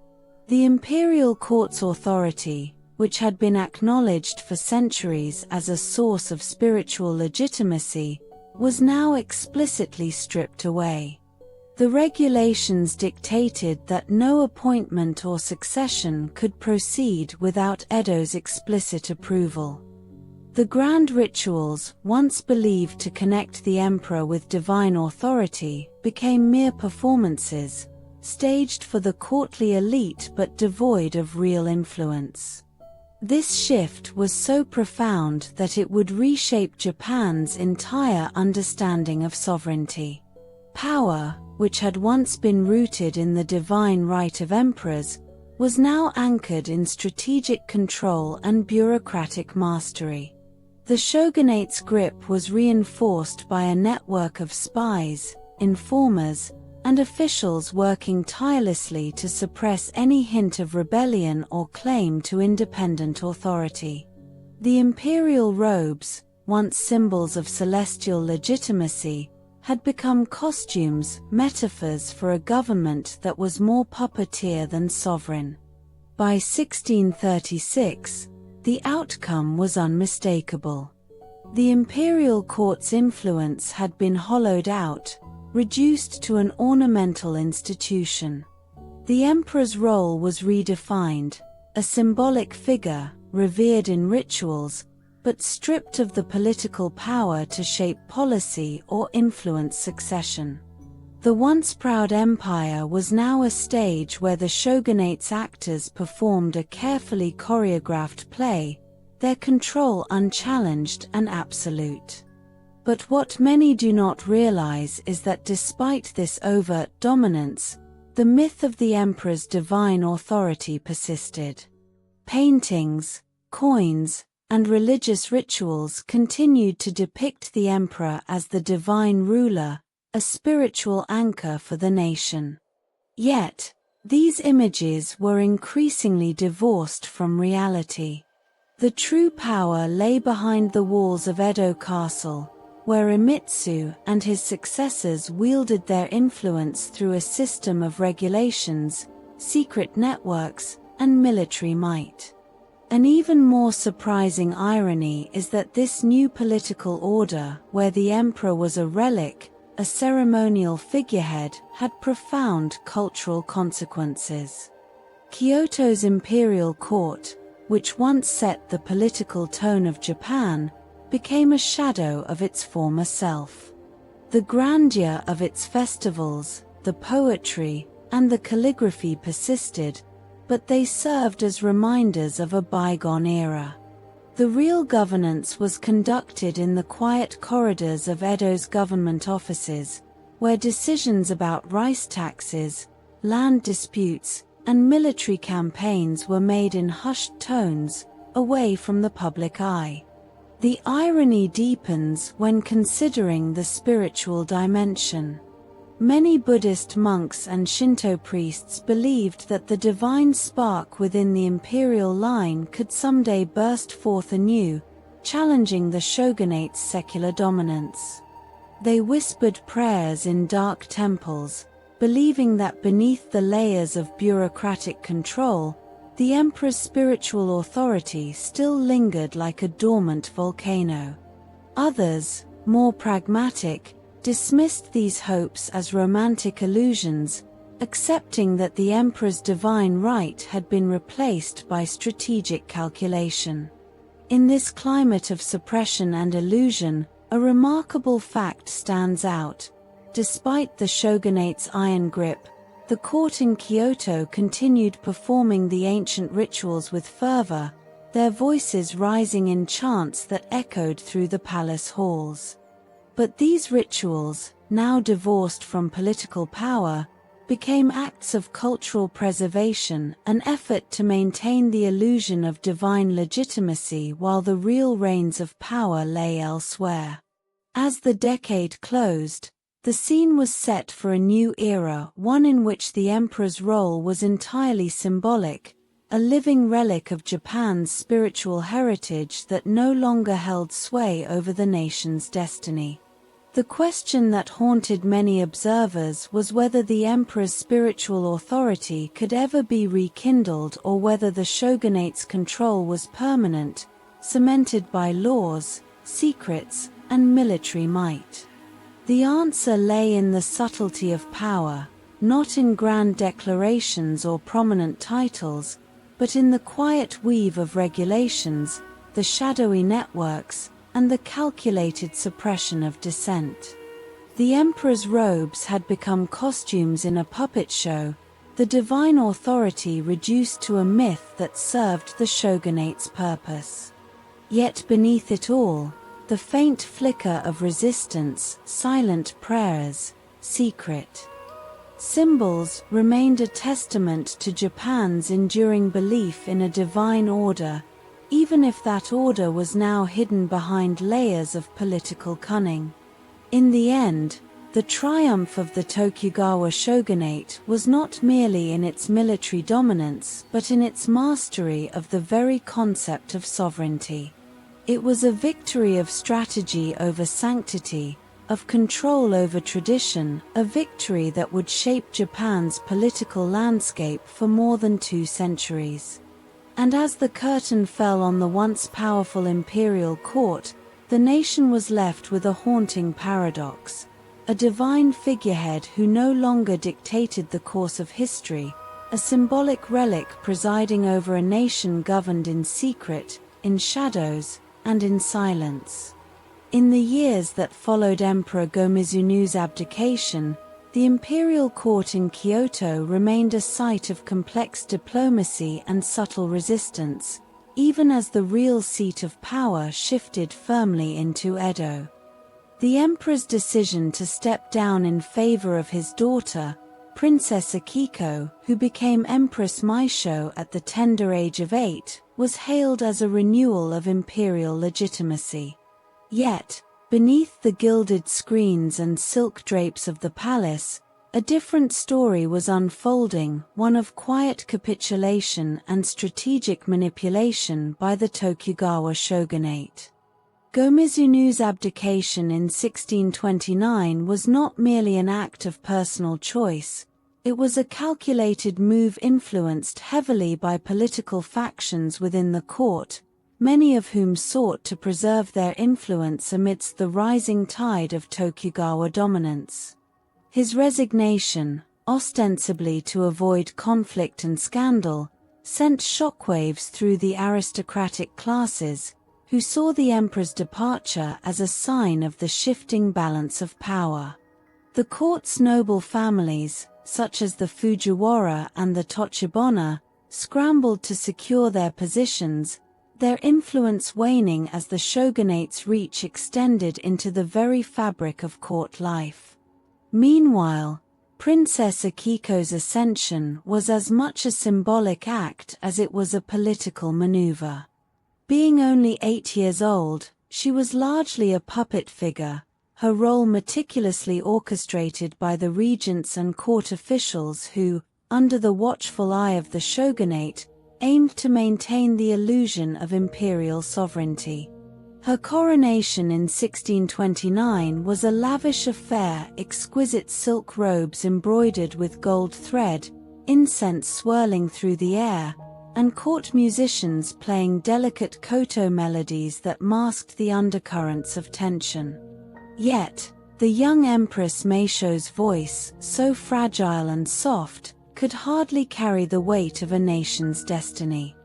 The imperial court's authority, which had been acknowledged for centuries as a source of spiritual legitimacy, was now explicitly stripped away. The regulations dictated that no appointment or succession could proceed without Edo's explicit approval. The grand rituals, once believed to connect the emperor with divine authority, became mere performances, staged for the courtly elite but devoid of real influence. This shift was so profound that it would reshape Japan's entire understanding of sovereignty. Power, which had once been rooted in the divine right of emperors, was now anchored in strategic control and bureaucratic mastery. The shogunate's grip was reinforced by a network of spies, informers, and officials working tirelessly to suppress any hint of rebellion or claim to independent authority. The imperial robes, once symbols of celestial legitimacy, had become costumes, metaphors for a government that was more puppeteer than sovereign. By 1636, the outcome was unmistakable. The imperial court's influence had been hollowed out, reduced to an ornamental institution. The emperor's role was redefined, a symbolic figure, revered in rituals, but stripped of the political power to shape policy or influence succession. The once proud empire was now a stage where the shogunate's actors performed a carefully choreographed play, their control unchallenged and absolute. But what many do not realize is that despite this overt dominance, the myth of the emperor's divine authority persisted. Paintings, coins, and religious rituals continued to depict the emperor as the divine ruler, a spiritual anchor for the nation. Yet, these images were increasingly divorced from reality. The true power lay behind the walls of Edo Castle, where Iemitsu and his successors wielded their influence through a system of regulations, secret networks, and military might. An even more surprising irony is that this new political order, where the emperor was a relic, a ceremonial figurehead, had profound cultural consequences. Kyoto's imperial court, which once set the political tone of Japan, became a shadow of its former self. The grandeur of its festivals, the poetry, and the calligraphy persisted, but they served as reminders of a bygone era. The real governance was conducted in the quiet corridors of Edo's government offices, where decisions about rice taxes, land disputes, and military campaigns were made in hushed tones, away from the public eye. The irony deepens when considering the spiritual dimension. Many Buddhist monks and Shinto priests believed that the divine spark within the imperial line could someday burst forth anew, challenging the shogunate's secular dominance. They whispered prayers in dark temples, believing that beneath the layers of bureaucratic control, the emperor's spiritual authority still lingered like a dormant volcano. Others, more pragmatic, dismissed these hopes as romantic illusions, accepting that the emperor's divine right had been replaced by strategic calculation. In this climate of suppression and illusion, a remarkable fact stands out. Despite the shogunate's iron grip, the court in Kyoto continued performing the ancient rituals with fervor, their voices rising in chants that echoed through the palace halls. But these rituals, now divorced from political power, became acts of cultural preservation, an effort to maintain the illusion of divine legitimacy while the real reins of power lay elsewhere. As the decade closed, the scene was set for a new era, one in which the emperor's role was entirely symbolic, a living relic of Japan's spiritual heritage that no longer held sway over the nation's destiny. The question that haunted many observers was whether the emperor's spiritual authority could ever be rekindled or whether the shogunate's control was permanent, cemented by laws, secrets, and military might. The answer lay in the subtlety of power, not in grand declarations or prominent titles, but in the quiet weave of regulations, the shadowy networks, and the calculated suppression of dissent. The emperor's robes had become costumes in a puppet show, the divine authority reduced to a myth that served the shogunate's purpose. Yet beneath it all, the faint flicker of resistance, silent prayers, secret symbols remained a testament to Japan's enduring belief in a divine order, even if that order was now hidden behind layers of political cunning. In the end, the triumph of the Tokugawa shogunate was not merely in its military dominance but in its mastery of the very concept of sovereignty. It was a victory of strategy over sanctity, of control over tradition, a victory that would shape Japan's political landscape for more than 2 centuries. And as the curtain fell on the once powerful imperial court, the nation was left with a haunting paradox. A divine figurehead who no longer dictated the course of history, a symbolic relic presiding over a nation governed in secret, in shadows, and in silence. In the years that followed Emperor Go-Mizunoo's abdication, the imperial court in Kyoto remained a site of complex diplomacy and subtle resistance, even as the real seat of power shifted firmly into Edo. The emperor's decision to step down in favor of his daughter, Princess Akiko, who became Empress Meisho at the tender age of 8, was hailed as a renewal of imperial legitimacy. Yet, beneath the gilded screens and silk drapes of the palace, a different story was unfolding, one of quiet capitulation and strategic manipulation by the Tokugawa shogunate. Go-Mizunoo's abdication in 1629 was not merely an act of personal choice, it was a calculated move influenced heavily by political factions within the court, many of whom sought to preserve their influence amidst the rising tide of Tokugawa dominance. His resignation, ostensibly to avoid conflict and scandal, sent shockwaves through the aristocratic classes, who saw the emperor's departure as a sign of the shifting balance of power. The court's noble families, such as the Fujiwara and the Tochibana, scrambled to secure their positions, their influence waning as the shogunate's reach extended into the very fabric of court life. Meanwhile, Princess Akiko's ascension was as much a symbolic act as it was a political maneuver. Being only 8 years old, she was largely a puppet figure, her role meticulously orchestrated by the regents and court officials who, under the watchful eye of the shogunate, aimed to maintain the illusion of imperial sovereignty. Her coronation in 1629 was a lavish affair, exquisite silk robes embroidered with gold thread, incense swirling through the air, and court musicians playing delicate koto melodies that masked the undercurrents of tension. Yet, the young Empress Meisho's voice, so fragile and soft, could hardly carry the weight of a nation's destiny.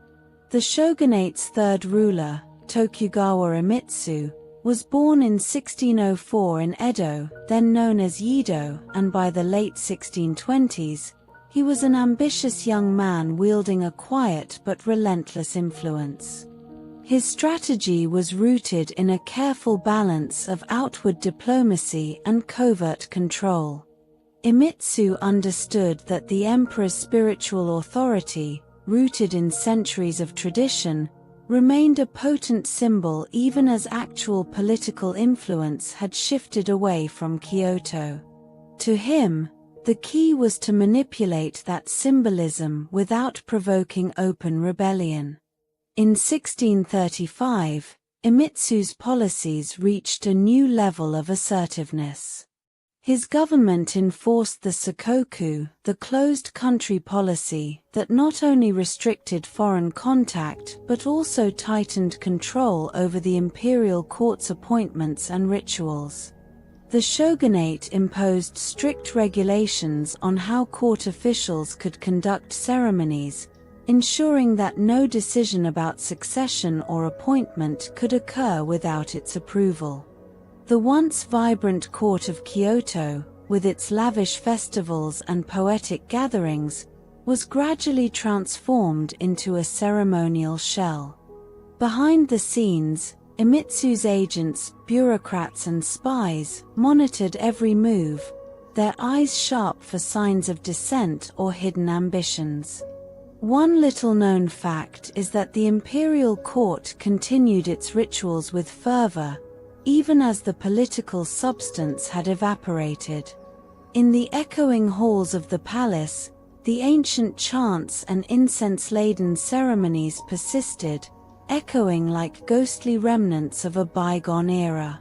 The shogunate's third ruler, Tokugawa Iemitsu, was born in 1604 in Edo, then known as Yedo, and by the late 1620s, he was an ambitious young man wielding a quiet but relentless influence. His strategy was rooted in a careful balance of outward diplomacy and covert control. Iemitsu understood that the emperor's spiritual authority, rooted in centuries of tradition, remained a potent symbol even as actual political influence had shifted away from Kyoto. To him, the key was to manipulate that symbolism without provoking open rebellion. In 1635, Iemitsu's policies reached a new level of assertiveness. His government enforced the Sakoku, the closed country policy that not only restricted foreign contact but also tightened control over the imperial court's appointments and rituals. The shogunate imposed strict regulations on how court officials could conduct ceremonies, ensuring that no decision about succession or appointment could occur without its approval. The once vibrant court of Kyoto, with its lavish festivals and poetic gatherings, was gradually transformed into a ceremonial shell. Behind the scenes, Iemitsu's agents, bureaucrats and spies monitored every move, their eyes sharp for signs of dissent or hidden ambitions. One little-known fact is that the imperial court continued its rituals with fervor, even as the political substance had evaporated. In the echoing halls of the palace, the ancient chants and incense-laden ceremonies persisted, echoing like ghostly remnants of a bygone era.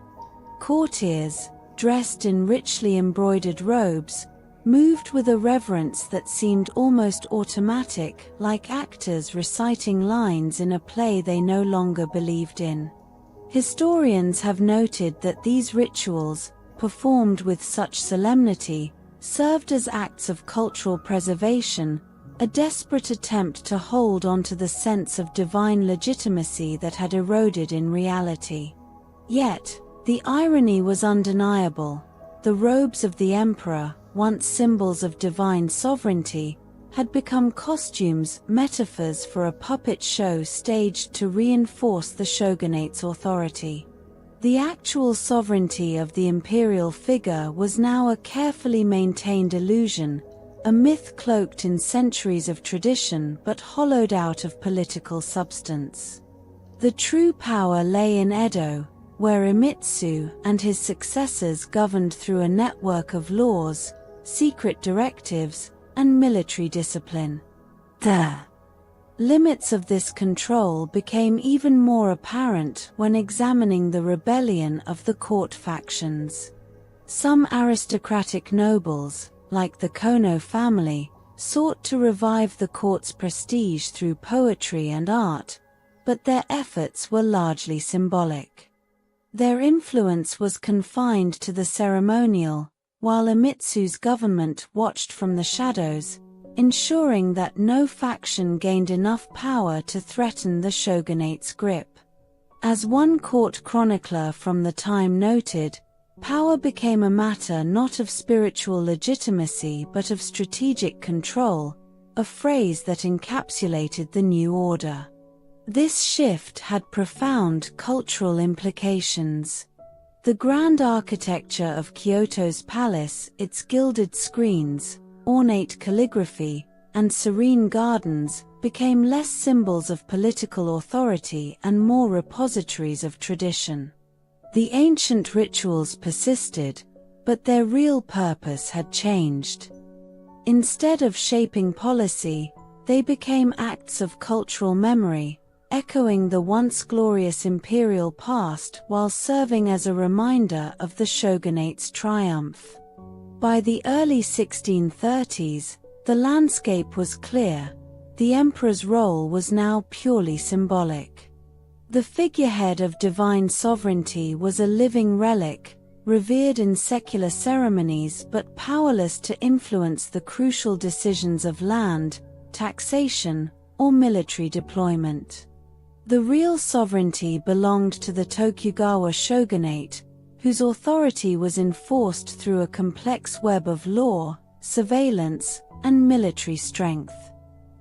Courtiers, dressed in richly embroidered robes, moved with a reverence that seemed almost automatic, like actors reciting lines in a play they no longer believed in. Historians have noted that these rituals, performed with such solemnity, served as acts of cultural preservation, a desperate attempt to hold onto the sense of divine legitimacy that had eroded in reality. Yet, the irony was undeniable. The robes of the emperor, once symbols of divine sovereignty, had become costumes, metaphors for a puppet show staged to reinforce the shogunate's authority. The actual sovereignty of the imperial figure was now a carefully maintained illusion, a myth cloaked in centuries of tradition but hollowed out of political substance. The true power lay in Edo, where Iemitsu and his successors governed through a network of laws, secret directives, and military discipline. The limits of this control became even more apparent when examining the rebellion of the court factions. Some aristocratic nobles, like the Kono family, sought to revive the court's prestige through poetry and art, but their efforts were largely symbolic. Their influence was confined to the ceremonial, while Iemitsu's government watched from the shadows, ensuring that no faction gained enough power to threaten the shogunate's grip. As one court chronicler from the time noted, power became a matter not of spiritual legitimacy but of strategic control, a phrase that encapsulated the new order. This shift had profound cultural implications. The grand architecture of Kyoto's palace, its gilded screens, ornate calligraphy, and serene gardens, became less symbols of political authority and more repositories of tradition. The ancient rituals persisted, but their real purpose had changed. Instead of shaping policy, they became acts of cultural memory, echoing the once glorious imperial past while serving as a reminder of the shogunate's triumph. By the early 1630s, the landscape was clear. The emperor's role was now purely symbolic. The figurehead of divine sovereignty was a living relic, revered in secular ceremonies but powerless to influence the crucial decisions of land, taxation, or military deployment. The real sovereignty belonged to the Tokugawa shogunate, whose authority was enforced through a complex web of law, surveillance, and military strength.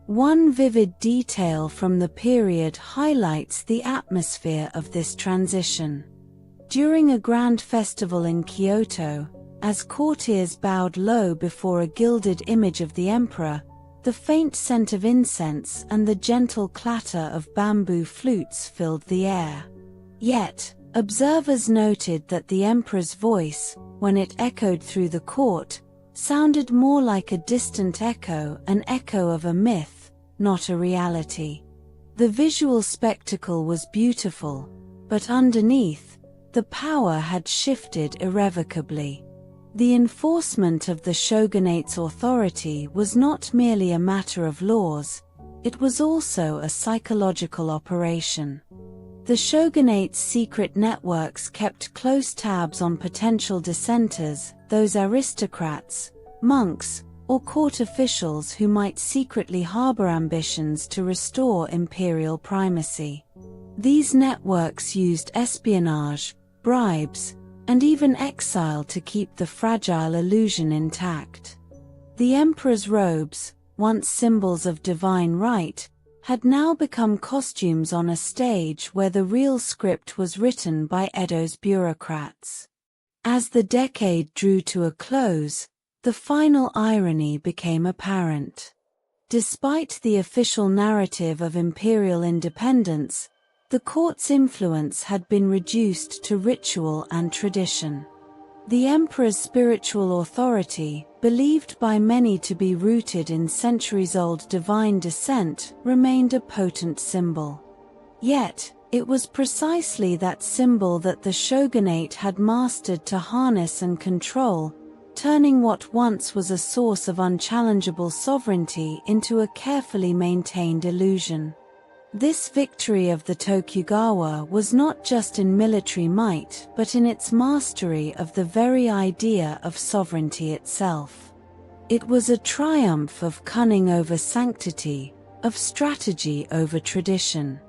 One vivid detail from the period highlights the atmosphere of this transition. During a grand festival in Kyoto, as courtiers bowed low before a gilded image of the emperor, the faint scent of incense and the gentle clatter of bamboo flutes filled the air. Yet, observers noted that the emperor's voice, when it echoed through the court, sounded more like a distant echo, an echo of a myth, not a reality. The visual spectacle was beautiful, but underneath, the power had shifted irrevocably. The enforcement of the shogunate's authority was not merely a matter of laws, it was also a psychological operation. The shogunate's secret networks kept close tabs on potential dissenters, those aristocrats, monks, or court officials who might secretly harbor ambitions to restore imperial primacy. These networks used espionage, bribes, and even exile to keep the fragile illusion intact. The emperor's robes, once symbols of divine right, had now become costumes on a stage where the real script was written by Edo's bureaucrats. As the decade drew to a close, the final irony became apparent. Despite the official narrative of imperial independence, the court's influence had been reduced to ritual and tradition. The emperor's spiritual authority, believed by many to be rooted in centuries-old divine descent, remained a potent symbol. Yet, it was precisely that symbol that the shogunate had mastered to harness and control, turning what once was a source of unchallengeable sovereignty into a carefully maintained illusion. This victory of the Tokugawa was not just in military might but in its mastery of the very idea of sovereignty itself. It was a triumph of cunning over sanctity, of strategy over tradition.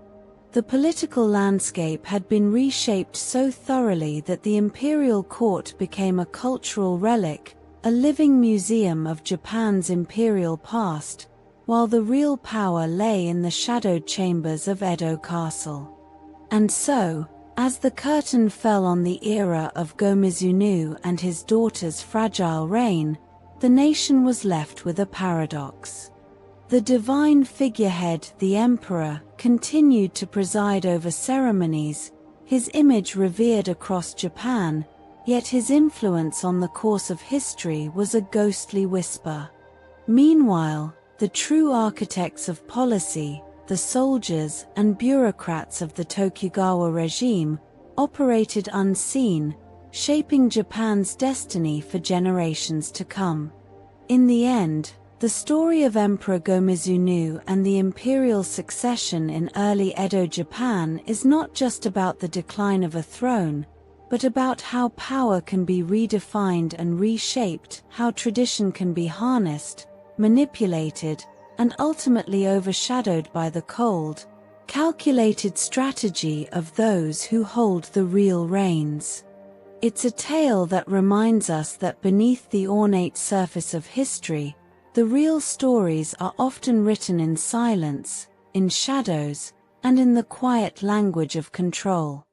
The political landscape had been reshaped so thoroughly that the imperial court became a cultural relic, a living museum of Japan's imperial past, while the real power lay in the shadowed chambers of Edo Castle. And so, as the curtain fell on the era of Go-Mizunoo and his daughter's fragile reign, the nation was left with a paradox. The divine figurehead, the emperor, continued to preside over ceremonies, his image revered across Japan, yet his influence on the course of history was a ghostly whisper. Meanwhile, the true architects of policy, the soldiers and bureaucrats of the Tokugawa regime, operated unseen, shaping Japan's destiny for generations to come. In the end, the story of Emperor Go-Mizunoo and the imperial succession in early Edo Japan is not just about the decline of a throne, but about how power can be redefined and reshaped, how tradition can be harnessed, manipulated, and ultimately overshadowed by the cold, calculated strategy of those who hold the real reins. It's a tale that reminds us that beneath the ornate surface of history, the real stories are often written in silence, in shadows, and in the quiet language of control.